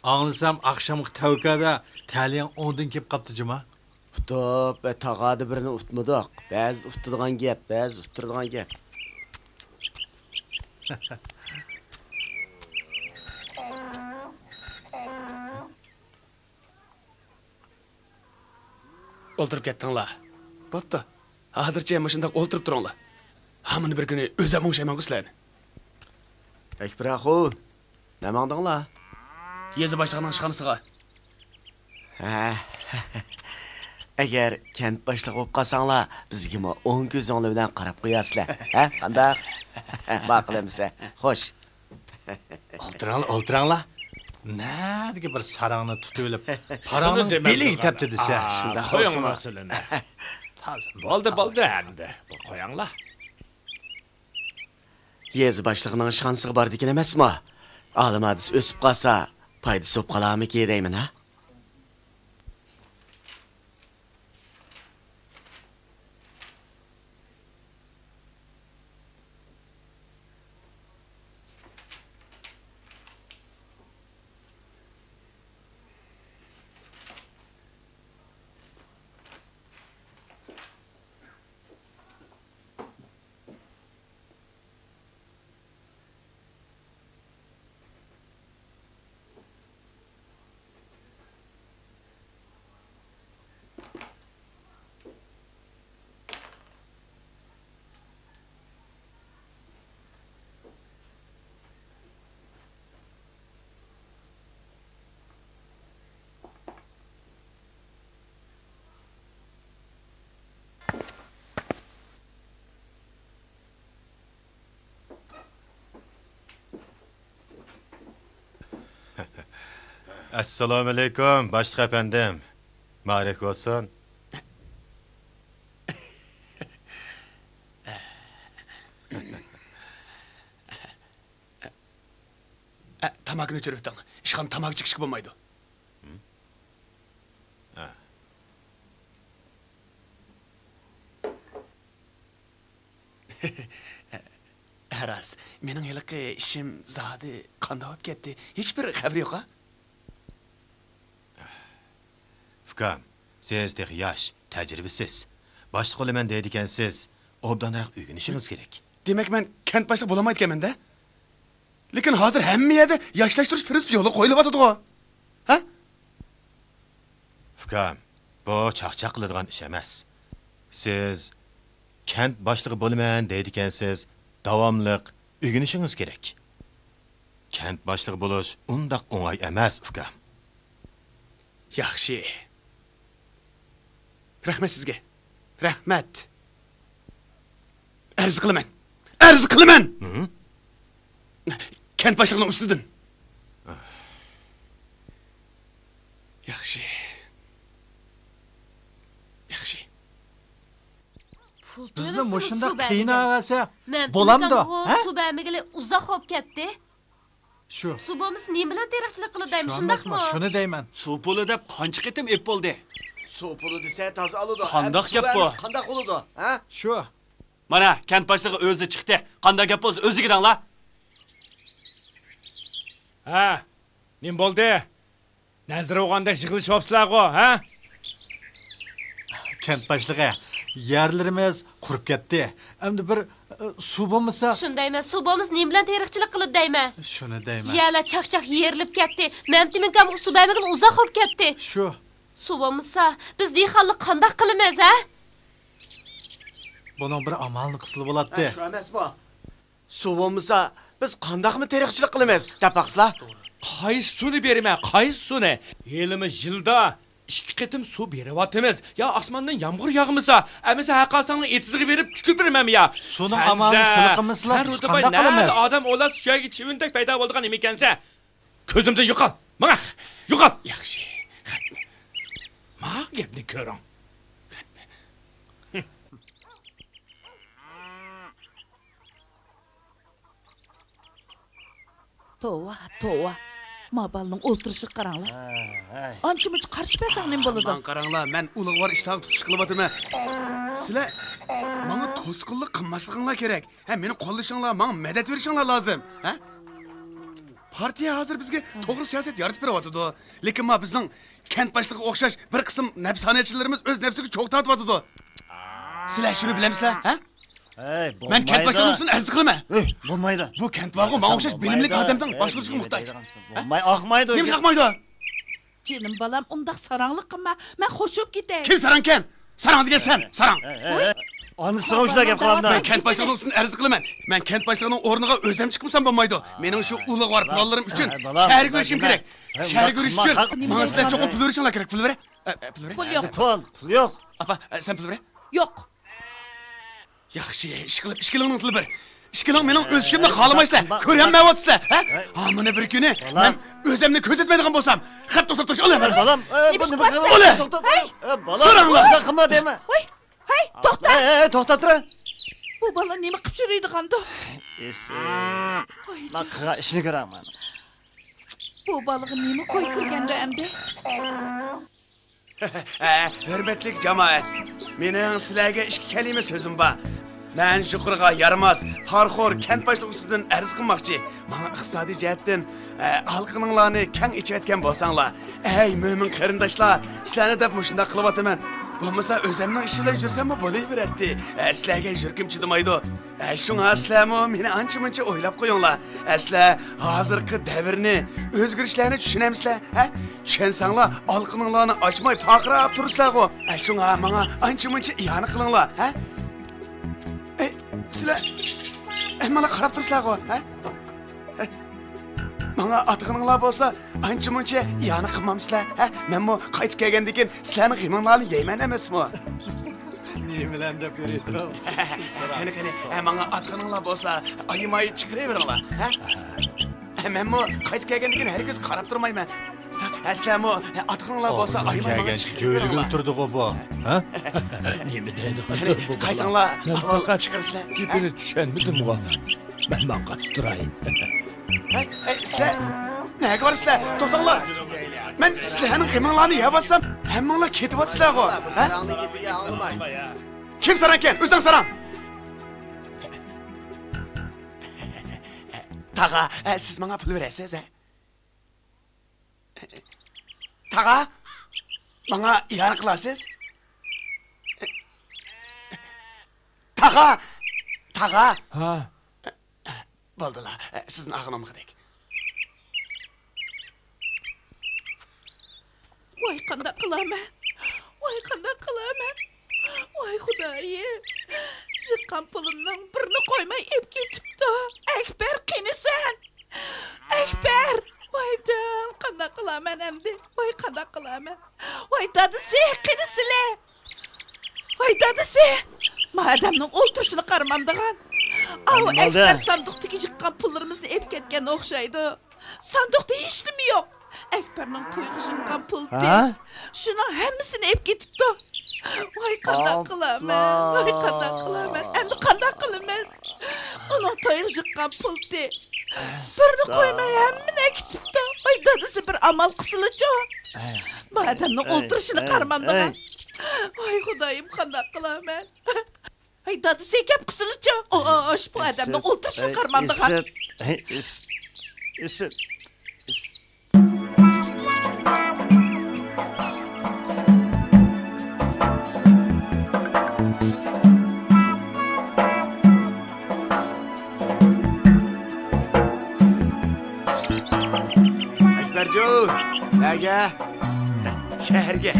Anlasam akşamki tavkada taliyan ondan kep kaptı cuma. Utup ve tağadı birini utmadık. Bazı utturduğun gap, bazı utturduğun gap. O'ltirib ketdinglar. Bo'pti. Hozircha ham shunday o'ltirib turinglar. Hammani bir kuni o'zim o'shayman sizlarni. Ekbiraxu, ne mandыңlar? Yezi boshlig'ining ishxonasiga. Ha. Eğer kent başlığı olup kalsanlar, bizge mi 10 gözünle bilen qarab qo'yasizlar. Ha? Qanday? Baqilamsa. Xo'sh. Oltiranglar. Nerede bir sarağını tutup paranın beli tepti dese. Shunda Qo'ying xo'smi? masalani. Bo'ldi endi. Qo'yinglar. Yezi başlığının şansı var degan emasmi? Almadis o'sib qolsa, foydasi bo'lib qolarmiki deyman, ha? Assalomu alaykum, boshliq efendim. Ma'rif olsun. Tamakını çürüttün. İşkan tamak çıkışık bulmaydı. Aras, mening yiliqi ishim zodi qanday bo'lib ketdi? Hech bir xabar yo'q-a? Ukam, siz de yaş, tecrübesiz. Başlık olaman deydikensiz, obdanıraq öğrenişiniz gerek. Demek men kent başlık bulamaydı ekan menda. Lekin hozir hamma yerda yoshlashtirish prinsipi yo'li qo'yilyapti go. Ha? Ukam, bu çaqçaq qiladigan ish emas. Siz kent başlığı bolaman deydikensiz, davomliq öğrenişiniz gerek. Kent başlığı buluş undaq oңay emas, ukam. Yaxshi. Rahmat sizga. Rahmat. Arz qilaman. Arz qilaman. Hı? Kent başlığının ustidan. Yaxshi. Yaxshi. Bizni mushunda qiynavasa Men bo'lamdi, ha? Suv bermegili uzoq bo'lib ketdi. Shu. Suv bo'lmasa nima bilan teriqchilik qiladi, shundaqmi? Shuni deyman. Suv puli deb qancha qitim ep bo'ldi. Suv puli desa toza oladi. Qandoq gap bu? Qandoq bo'ladi? Ha? Shu. Mana kent boshlig'i o'zi chiqdi. Qanday gap bo'lsa o'ziga danglar. Ha, nim bo'ldi? Nazira o'g'anda yig'ilishyapsizlar-ku, ha? Kent boshlig'i, yerlarimiz qurib ketdi. Endi bir suv bo'lmasa, Shundaymi? Suv bo'lmasa nima bilan teriqchilik qiladi deyman. shuni deyman. Yala chaqchaq yerilib ketdi. Memtiminkom suv bermegili uzoq bo'lib ketdi. Shu. Suv bo'lmasa biz dehqonlik qanday qilamiz, ha? Buning bir amalni qilsa bo'ladi. Shu emas bu. Suv bo'lmasa biz qandoqmi teriqchilik qilamiz? Tapaqsizlar. Qaysi suvni beraman? Qaysi suvni? Elimiz yilda 2 qitim suv beryapmiz. Ya osmondan yomg'ir yog'masa, amisa haqqasangni etizig'i berib tukib beraman ya. Suni amalni silqimizlar, biz qanday qilamiz? Odam o'las suyagi chivindak paydo bo'lgan nima ekansa, ko'zimdan yo'qol. Mana, yo'qol. Yaxshi. Ma gapni ko'ring. Tova. Mabalning o'tirishi qaranglar. Ancha-muncha qarshi bersan nima bo'ladi? Man qaranglar, men ulug'vor ishlar tutish qilyapman. Sizlar menga to'sqinlik qilmasliginglar kerak. Ha, meni qo'llashinglar, menga madad berishinglar lozim. Ha? Partiya hozir bizga to'g'ri siyosat yaratib beryapti. Lekin men bizning kent boshlig'iga o'xshash bir qism nafsoniyatchilarimiz o'z nafsiga cho'q tortyapti. Sizlar shuni bilamsizlar, ha? Ey, Men kent boshlig'i uchun arz qilaman. Bo'lmaydi. Bu kent bog'i menga o'xshash bilimli odamdan boshqarishga muhtoj. Bo'lmay, oqmaydi. Nima haqmaydi? Jinim balam, undaq saranglik qilma. Men xo'shib ketay. Kim sarangkan? Sarang degan sen, sarang. Onisiga ushla gap qilamda. Men kent boshlig'i uchun arz qilaman. Men kent boshlig'ining o'rniga o'zim chiqmasam bo'lmaydi. Mening shu ulug'vor planlarim uchun shaharga yurishim kerak. Shaharga yurish uchun menga sizlar cho'qim pul berishinglar kerak. Pul ber. Pul yo'q. Pul yo'q. Apa, sen pul ber. Yo'q. Yaxshi, ishqilingni pul ber. Ishqiling mening o'sishimni xohlamaysizlar. Ko'rolmayapsizlar, ha? Ha, mana bir kuni men o'zimni ko'rsatmaydigan bo'lsam, xat to'xtab turish olaman. Balam, bu nima qilib? Ola! Balam, So'ranglar. qilma dema. Hey, to'xta. To'xtab tur. Bu bola nima qilib yuradigan-da? Men qilgan ishni ko'raman. Bu bolaga nima qo'y kirganda endi? Hurmatli jamoat, mening sizlarga ikki kalima so'zim bor. Men yuqoriga yaramaz, harxor kent boshlig'idan arz qilmoqchi. Menga iqtisodiy jihatdan xalqinglarni keng ichayotgan bo'lsanglar, ey mo'min qarindoshlar, sizlarni deb shunda qilyapman. Bo'lmasa o'zimning ishimda yursam bo'laveradi. Sizlarga yurkim chidamaydi. Shunga sizlarmi meni ancha-muncha o'ylab qo'yinglar. Sizlar hozirgi davrni, o'zgarishlarni tushunamsizlar? Ha? Tushensanglar, alqininglarni ochmay faqirab tursizlar-ku. Shunga menga ancha-muncha iyona qilinglar, ha? Sizlar mana qarab tursizlar-ku, ha? Menga atqininglar bo'lsa, ancha-muncha iyona qilmamsizlar, ha? Menmo qaytib kelgandan keyin sizlarning g'iminglarni yeyman emasmi? Nima bilan deb ko'raysiz? Qani, menga atqininglar bo'lsa, ayimay chiqiraveringlar, ha? Menmo qaytib kelgandan keyin hargiz qarab turmayman. Sizlarmi atqininglar bo'lsa, ayimay menga Jo'yligil turdi-ku bu, ha? Nima deydi? Qaysanglar, ahvolga chiqirsizlar. Biri tushunmadim bu. Men manqas turay. Sizlar nega borsizlar? To'xtanglar. Men sizlarning g'iminglarni yeyabotsam, hammanglar ketyapsizlar-ku, ha? Sarangning gapiga anglamay. Kim sarangkan? O'zing sarang. Tag'a, siz menga pul berasiz, ha? Tag'a? Bana iyan kılasız? Tağa! Tağa! Ha. Boldular. Sizin ağınamı gidek. Vay qanda qilaman. Vay qanda qilaman. Vay Xudoyim. Yiqqan pulimning birini qo'ymay ep ketibdi. Akbar qinisan. Akbar. Vaydan qanda qilaman endi. Vay qanda qilaman. Vay dadisi qinisile. Vay dadisi. Madamning o'ltirishini qaramamdigan. Av Akbar sanduqdagi yiqqan pullarimizni ep ketgan o'xshaydi. Sanduqda hech nima yo'q. Akbarning to'yga chiqqan puldi. Shuning hammasini ep ketibdi. Voy qanday qilaman? Voy qanday qilaman? Endi qanday qilamiz? Uning to'yga chiqqan puldi. Birini qo'ymay hammani ketibdi. Voy dadasi bir amal qilsin-chi. Madamning o'ltirishini qaramamdigan. Voy Xudoyim qanday qilaman? Voy dadasi gap qilsin-chi. Osh bu odamning o'ltirishini qaramamdigan. Isit. Akbarjo, naga? Shaharga.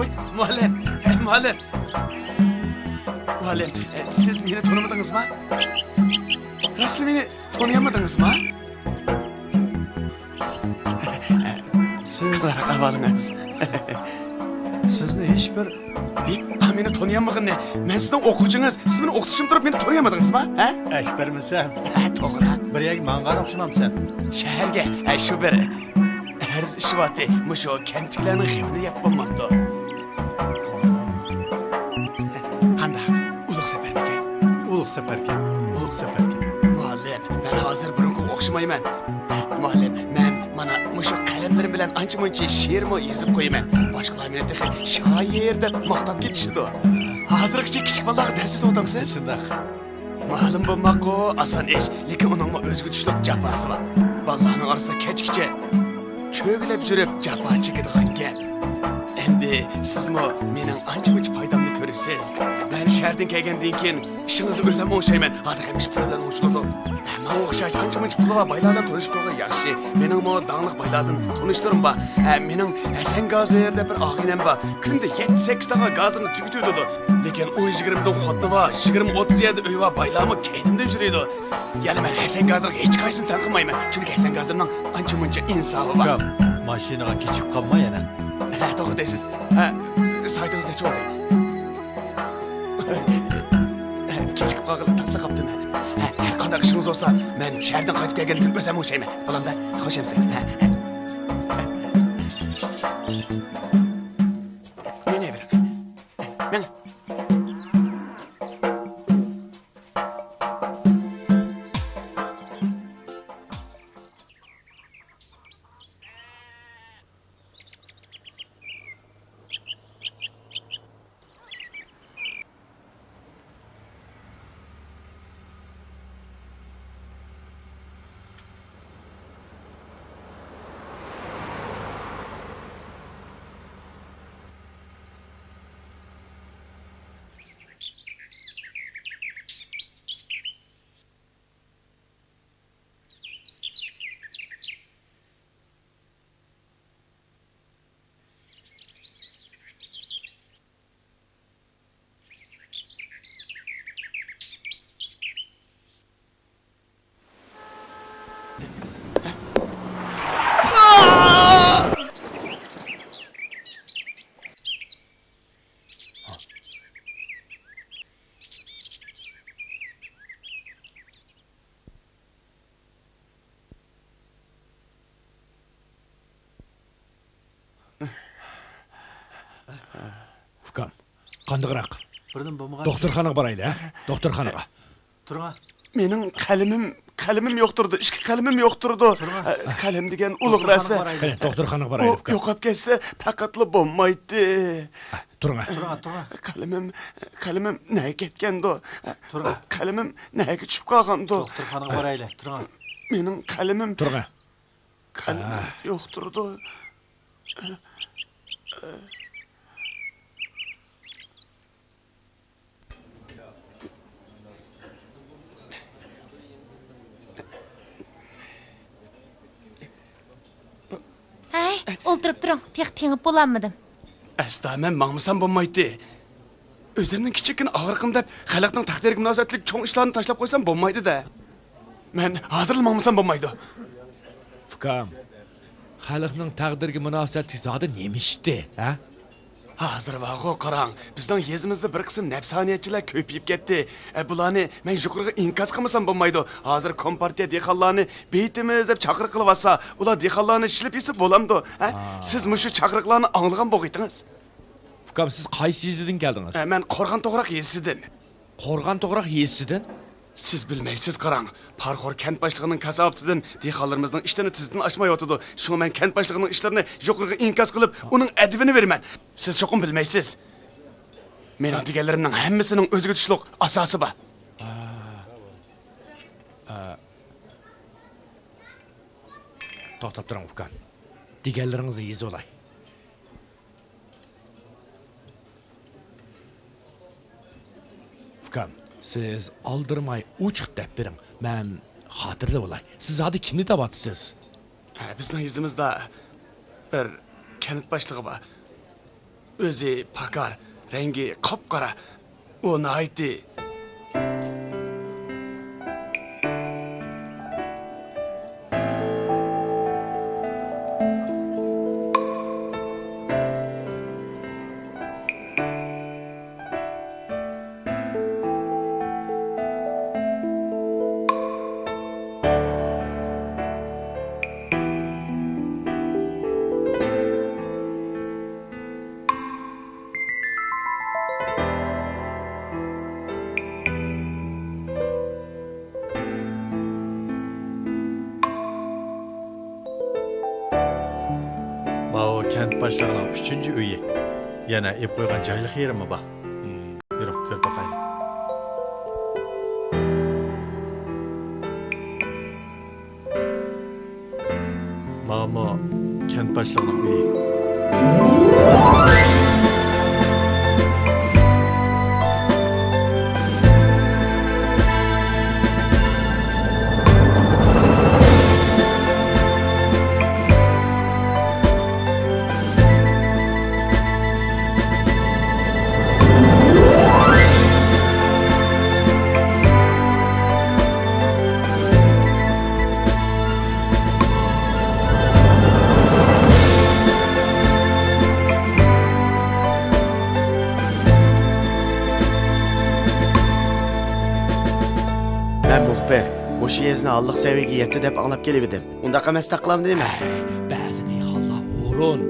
Oy, muallim. Muallim, siz meni tanımadınızmı? Rasli beni tanıyamadınızmı? Siz Ahvalınız. sizni hech bir Meni tanıyamadın ne? Ben sizden okuyucunuz. Siz beni okutuşum durup beni tanıyamadınızmı? He? Akbarmisan? Doğru. Bir yak manga o'xshamamsan. Shaharga, shu bir arz ishvati, musho kentliklarning xivini yapolmabdi. Qanday? Ulug' safarga. Ulug' safarga. Muallim, ben hozir burunga o'xshamayman. Muallim, men mana musho qalamlarim bilan ancha-muncha she'rmi yozib qo'yaman. Boshqalar meni texil shoir deb maqtab ketishdi. Hozirgacha kichik bolalarga dars o'tyapsiz? Shunday. Ma'lum bo'lmoq-ku oson ish, lekin uning o'zga tushliq jafosi bor. Bolalarning orasida kechgacha cho'g'lab yurib jafo chekadigan gap. Endi sizmi mening ancha-muncha foydamni ko'rasiz. Men shahardan kelgandan keyin ishingizni o'zim o'xshayman. Hozir ham ish bilan o'xshaydi. Hamma o'xshash ancha-muncha pul va boylardan tanishib qo'ygan yaxshi. Mening mo danglik boylardan tanishtirim bor. Mening Hasan Gazir deb bir og'inam bor. Kunda 7-8 tane gazini tugutadi. Lekin 10-20 dan xotni bor, 20-30 yerda uy va boylarmi keydimdan yuradi. Ya'ni men Hasan Gazirga hech qaysini tanqimayman. Chunki Hasan Gazirning ancha-muncha insofi bor. Mashinaga kechib qolma yana. To'g'ri deysiz. Saytingizda cho'g'ri. Kechikib qolgan tasdiq qildim. Har qanday ishingiz bo'lsa, men shahardan qaytib kelgandan o'zim o'xshayman. Bo'landa, xo'sh hamsiz. Meni bering. Meni. Ukam, qandoqroq? Birdan bo'lmagan. Doktorxonaga boraylik, ha? Doktorxonaga. Turg'a. Mening qalamim Qalemim yo'qtirdi, ishki qalemim yo'qtirdi. Qalem degan ulug' narsa. Qani, doktorxonaga U boraylik. yo'qolib ketsa, faqatla bo'lmaydi. Turing. Qalemim nega ketgandi? Qalemim nega tushib qolgandi? Doktorxonaga boraylik. Turing. Mening qalemim Turing. qalemim yo'qtirdi. Ay, o'ltirib turing. Tengib bo'lanmadim. Asla men mangmisam bo'lmaydi. O'zimning kichikkin og'riqim deb xalqning taqdiriga munosabatlik cho'ng ishlarni tashlab qo'ysam bo'lmaydi-da. Men hozir mangmisam bo'lmaydi. Ukam, xalqning taqdiriga munosabatli zodi nima ishdi, ha? Hozir vaqo qarang, bizning yezimizda bir qism nafsoniyatchilar ko'payib ketdi. Bularni men yuqoriga inkos qilmasam bo'lmaydi. Hozir kompartiya dehqonlarni beytimiz deb chaqiriq qilyapsa, ular dehqonlarni ishlab yesa bo'lamdi. Siz mushu chaqiriqlarni anglagan bo'g'idingiz. Ukam, siz qaysi yezidan keldingiz? Men Qo'rg'on to'g'roq yezidan. Qo'rg'on to'g'roq yezidan? Siz bilmaysiz qarang. Parxor kent boshlig'ining kasobatidan dehqonlarimizning ishlarini tizdan oshmayotdi. Shu men kent boshlig'ining ishlarini yuqoriga inkos qilib, uning adibini beraman. Siz cho'qim bilmaysiz. Mening deganlarimning hammasining o'ziga tushliq asosi bor. To'xtab turing, ukam. Deganlaringizni yezib olay. Ukam, siz oldirmay uchiq deb bering. Men xotirli bo'lay. Siz hadi kimni tapatsiz? Bizning yuzimizda bir kent boshlig'i bor. O'zi pakar, rengi qop-qora. U nayti. Mao kent boshlig'ining 3-uyi. Yana ep qo'ygan joyli yerimi bor? Yurib ko'rib boqaylik. Mamo kent boshlig'ining uyi. O'sha yezni Alloh seviyaga yetdi deb anglab kelib edim. Undaqa emas taqlam deyman. Ba'zi dehqonlar o'rin.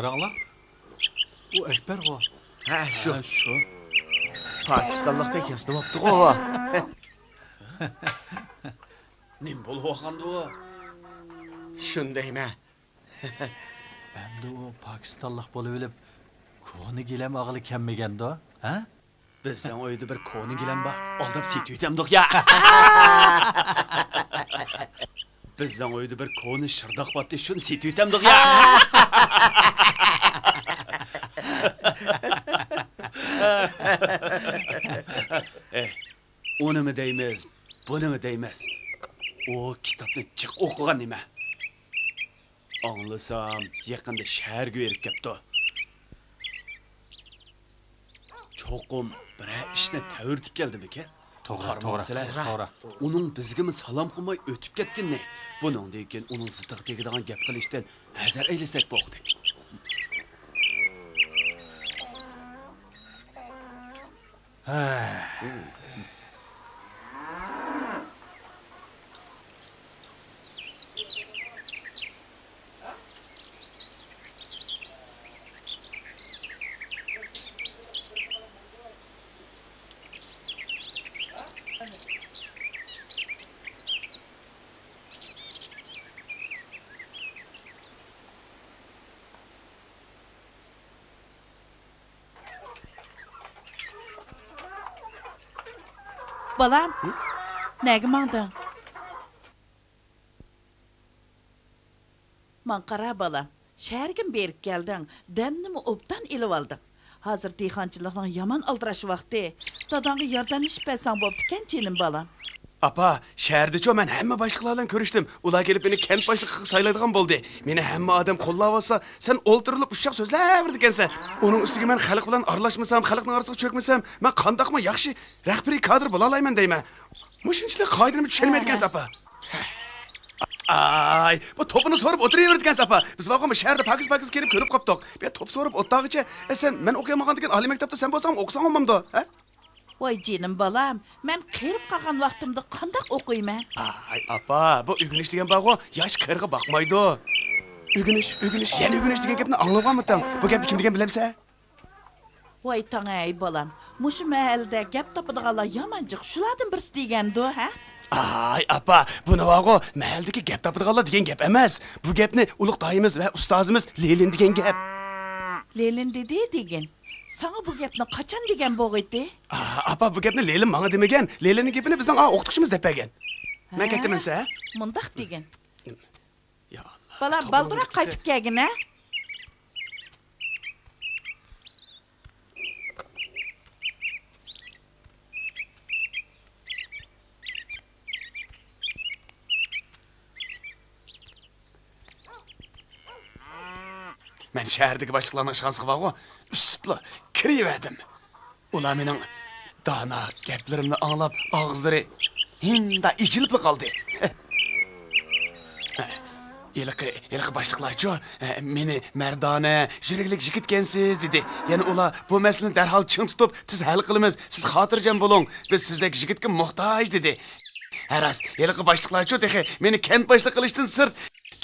Qaranglar. U Akbar o. Ha, shu. Shu. Pokistonlikdek yasnamabdi-ku o. Nim bo'lib olgandi u? Shundayman. Endi u Pokistonlik bo'lib olib, ko'ni gilam og'ili kelmaganda, ha? Bizdan uyda bir koni gilam bor. Oldab setib etamdiq ya. Bizdan uyda bir koni shirdoq botdi, shuni setib etamdiq ya. Uni mi deymiz, buni mi deymiz? O kitobni chiq o'qigan nima? Anlasam, yaqında shaharga erib kepti. Cho'qim bir ishni tavirtib keldimi ke? To'g'ri. Uning bizga salom qilmay o'tib ketganni. Buningdan keyin uning zitiga tegadigan gap qilishdan hazar aylasak bo'ldi. Balam, nega mandın? Man qara balam, şəhərgin berib gəldin, dəmnimi obdan ilib aldın. Hazır dehqonchilikning yaman aldirash vaqti. Dadangga yordamlashib bersan bo'pti ekan, balam. Apa, shaharda-chu men hamma boshliqlar bilan ko'rishdim. Ular kelib meni kent boshlig'iga saylaydigan bo'ldi. Meni hamma odam qo'llab olsa, sen o'ltirilib ushaq so'zlayverdi ekansan. Uning ustiga men xalq bilan aralashmasam, xalqning orasiga cho'kmasam, men qandaqmi yaxshi rahbariy kadr bo'la olmayman deyman. Mushunchalik qoidani tushunmaydi ekansan, apa. Ay, bu topini so'rib o'tiraverdi ekansan, apa. Biz vaqo'mi shaharda pakiz kelib ko'rib qopdik. Ben top so'rib o'tdag'icha, sen men o'qiyamagan degan oliy maktabda sen bo'lsang o'qisang olmamdi, ha? Voy jinim balam, men qirib qolgan vaqtimda qandaq o'qiyman? Ay apa, bu o'g'inish degan bag'o yosh qirg'i boqmaydi. O'g'inish, yana o'g'inish degan gapni anglag'anmisan? Bu gapni kim degan bilamsan? Voy tangay balam, mushu mahallada gap topadiganlar yamanjiq shulardan birisi degandi, ha? Ay apa, buni bag'o mahaldagi gap topadiganlar degan gap emas. Bu gapni ulug' doimiz va ustozimiz Lelin degan gap. Lelin dedi degan. Sana bu gapni qachon degan bo'g'idi? Apa, bu gapni Lelin menga demagan. Lelinning gapini bizning o'qituvchimiz deb bergan. Men ketdimsa? Mundaq degan. Ya Allah. Balam, baldiroq qaytib kelgin, ha? Men shahardagi boshliqlarning ishxonasiga borg'u, usibla kiraverdim. Ular mening dona gaplarimni anglab, og'izlari hinda ichilib qoldi. Yilqi boshliqlar-chu, meni mardona, yuraglik yigitkensiz dedi. Ya'ni ular bu masalani darhol ching tutib, siz hal qilamiz, siz xotirjam bo'ling, biz sizdek yigitga muhtoj dedi. Haras, yilqi boshliqlar-chu, dexe, meni kent boshliq qilishdan sirt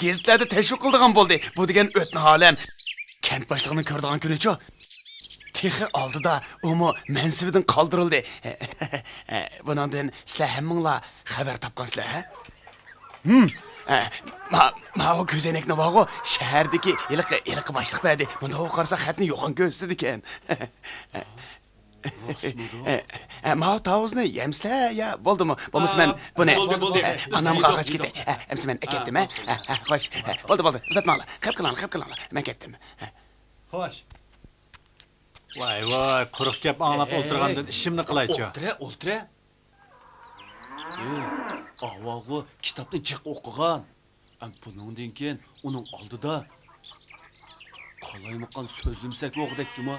gazetlarda tashviq qildigan bo'ldi. Bu degan o'tni holam. Kent boshlig'ini ko'rdigan kuni-chu, texi oldida umu mansibidan qoldirildi. Bundan sizlar hammanglar xabar topgansizlar, ha? Ma o ko'zoynakni bog'u shahardagi yilqi boshliq berdi. Bunda u qarasa xatni yo'qon ko'rsatdi ekan. Ma tavuzni yemsa ya bo'ldimi? Bo'lmasa men buni anamga qo'yib ketay. Emsa men ketdim, ha? Xo'sh. Bo'ldi. Uzatmanglar. Qilib qilinglar. Men ketdim. Xo'sh. Voy, quruq gap anglab o'tirgandan ishimni qilaychi. O'ltira. Avvalgi kitobni jiq o'qigan. Bundan keyin uning oldida qalaymaqan so'zlimsak o'qidek juma.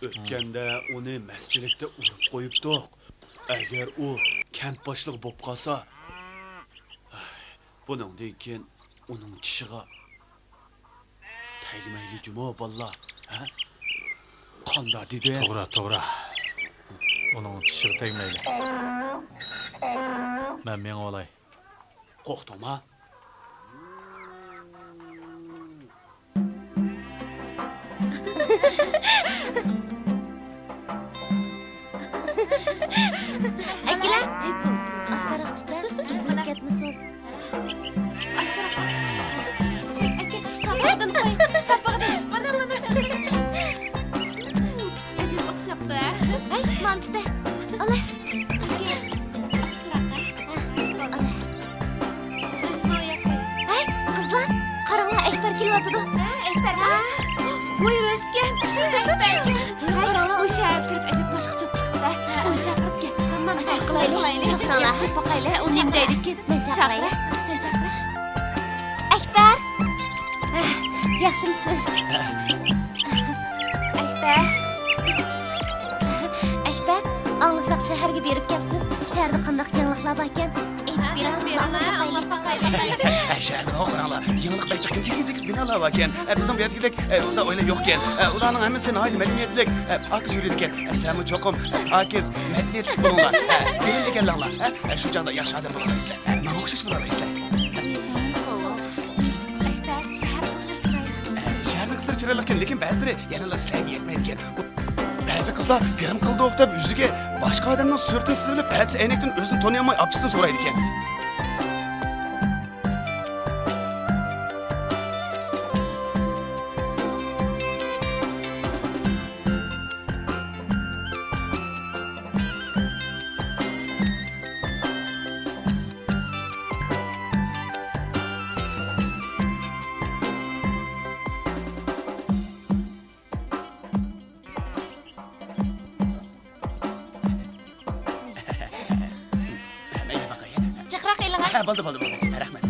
O'tganda uni masjilikda urib qo'yibdik. Agar u kent boshlig'i bo'lib qolsa, bundan keyin uning tishiga tegmayli juma balla, ha? Qanda dedi. To'g'ri. Uning tishiga tegmayli. Men olay. Qo'rqdingmi? Akalar, astaroq tutar, sizga ketmasin. Astaroq. Sapog'da. Mana. Ajib o'xshabdi. Ay, mantda. Ola. Ay, qizlar, qaranglar, Ekber kelyapti. Ekbermi? Voy, rostgan. Qaranglar, o'sha kirib ajib boshqa chiqdi. Uni chaqirib kel. Hammamiz qilaylik. Chaqirlar, boqaylik. U nim deydi ki, sen chaqir. Ekber. yaxshimisiz? Akbar, anlasak shaharga berib kelsiz. Shaharda qanday yangiliklar bor ekan? Aytib beramiz, anglab boqaylik. Şəhərdə oxuranlar, yığılıq bəlkə kim deyəcəkiz binalar var ekan. Bizim bu yerdə ular öyle yok ekan. Ularning hammasi hayli madaniyatlik, akiz yürüydikan. Əslimi çoxum, akiz madaniyatlik bunlar. Senin deganlar, şu çağda yaxşı adam bular islər. Mən oxşaş bular islər. Şəhərdə qızlar chiroyli ekan, lekin ba'zilari yanalar sizlarga yetmaydi ekan. Ba'zi qizlar grim qildi o'xtab yuziga boshqa odamning suratini silib, ba'zi aynakdan o'zini taniyolmay apsini so'raydi ekan. Bo'ldi. Rahmat.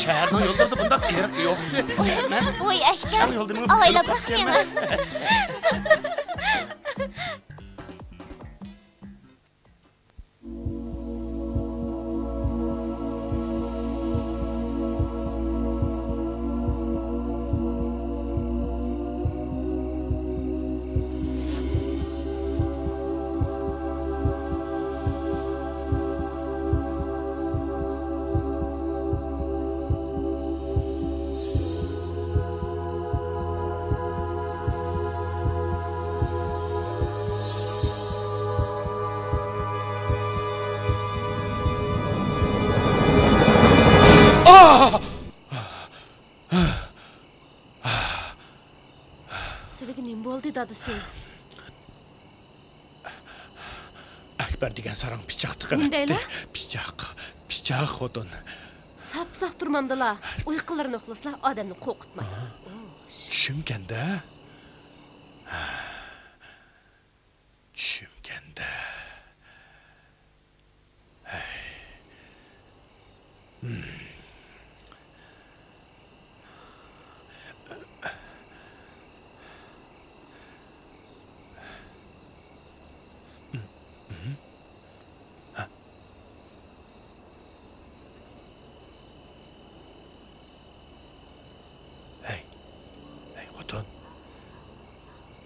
Shaharning yo'llarida bunday qiyiq yo'qdi. Voy, Akbar. Avaylab baqmanglar. Sizga nima bo'ldi dadasi? Akbar degan sarang pichoq tiqildi. Pichoq xotin. Sap-saq turmamdilar. Uyqularni uxlaslar, odamni qo'rqitmaydi. Tushimganda. Tushimganda.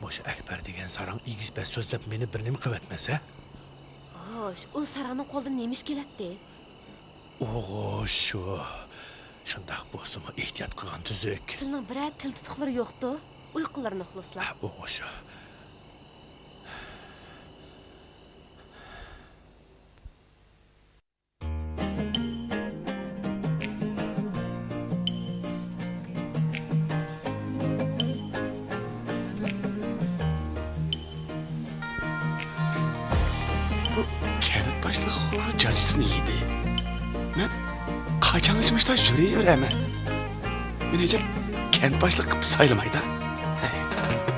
Boş Akbar degan sarang igiz bas so'zlab meni bir nima qilatmasa? Xo'sh, u sarangning qo'lidan nemish keladi? O'g'o, shu. Shundoq bo'lsa-mu ehtiyot qilgan tuzuk. Sizning biror til tutuqlari yo'q-ku. Uyqularni uxlaslar. O'g'o, shu. Canlısını yedi. Ben kaçan açmışlar şuraya öğrenme. Ben hece kent başlık sayılmaydı.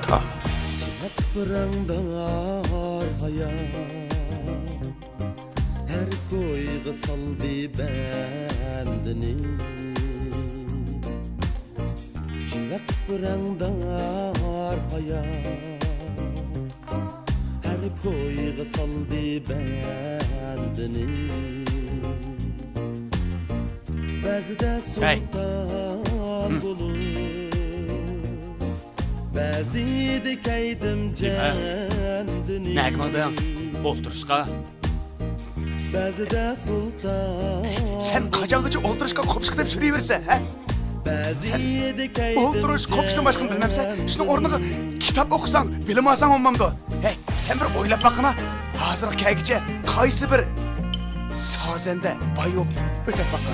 Tamam. Her koyga saldı bendini. Çilek pırandar hayat. Her koyga saldı bendini. Bazıda sultan bulur. Bazıda kaydım kendini. Ne ekmadın? Oturuşka. Bazıda sultan. Sen kaçangıcı oturuşka kopuşka deyip sürüyüverse, he? Sen oturuş kopuştan başkını bilmemse, şunun ornuna kitap okusan, bilim alsan olmamdı. Hey, sen bir oylap bakına, hazırlık kaygice, kaysı bir sazende bayop ötep bakın.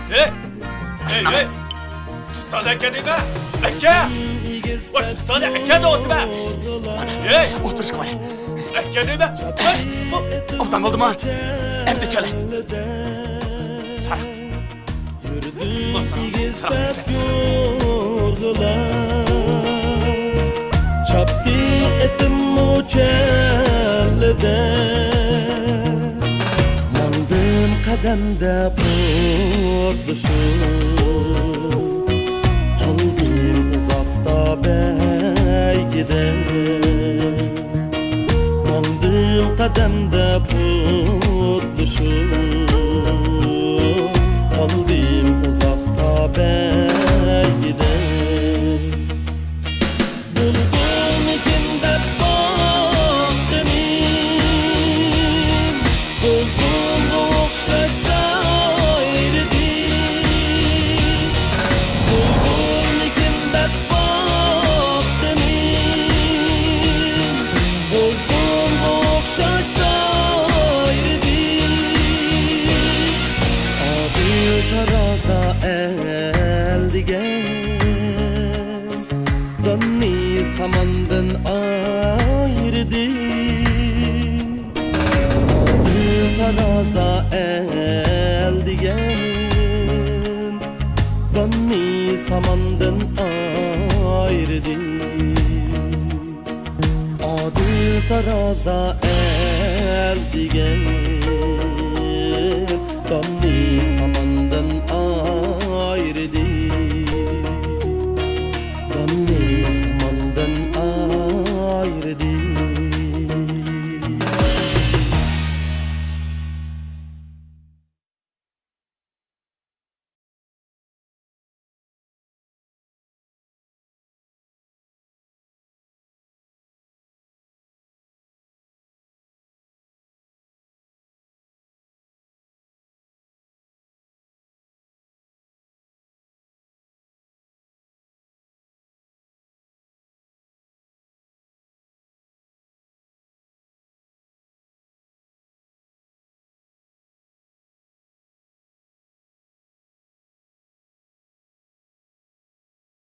Hey! Sana geldi be! Eke! Bak sana eke de oldu be! Hey! Otur çıkmaya. Eke de be! Ondan oldu mu? Hem de çöle. Sara. igizbas yorg'ular chopdi etim mo'challida mondim qadamda purdishib qoldim uzoqda baygida mondim qadamda purdishib qoldim uzoqda baygida bulbulmikin deb boqdim ko'zimga o'xshash soyridi bulbulmikin deb boqdim ko'zimga o'xshash soyridi odil taroza el degan donni samandan ayırdı odil taroza el degan donni samandan ayırdı odil taroza el degan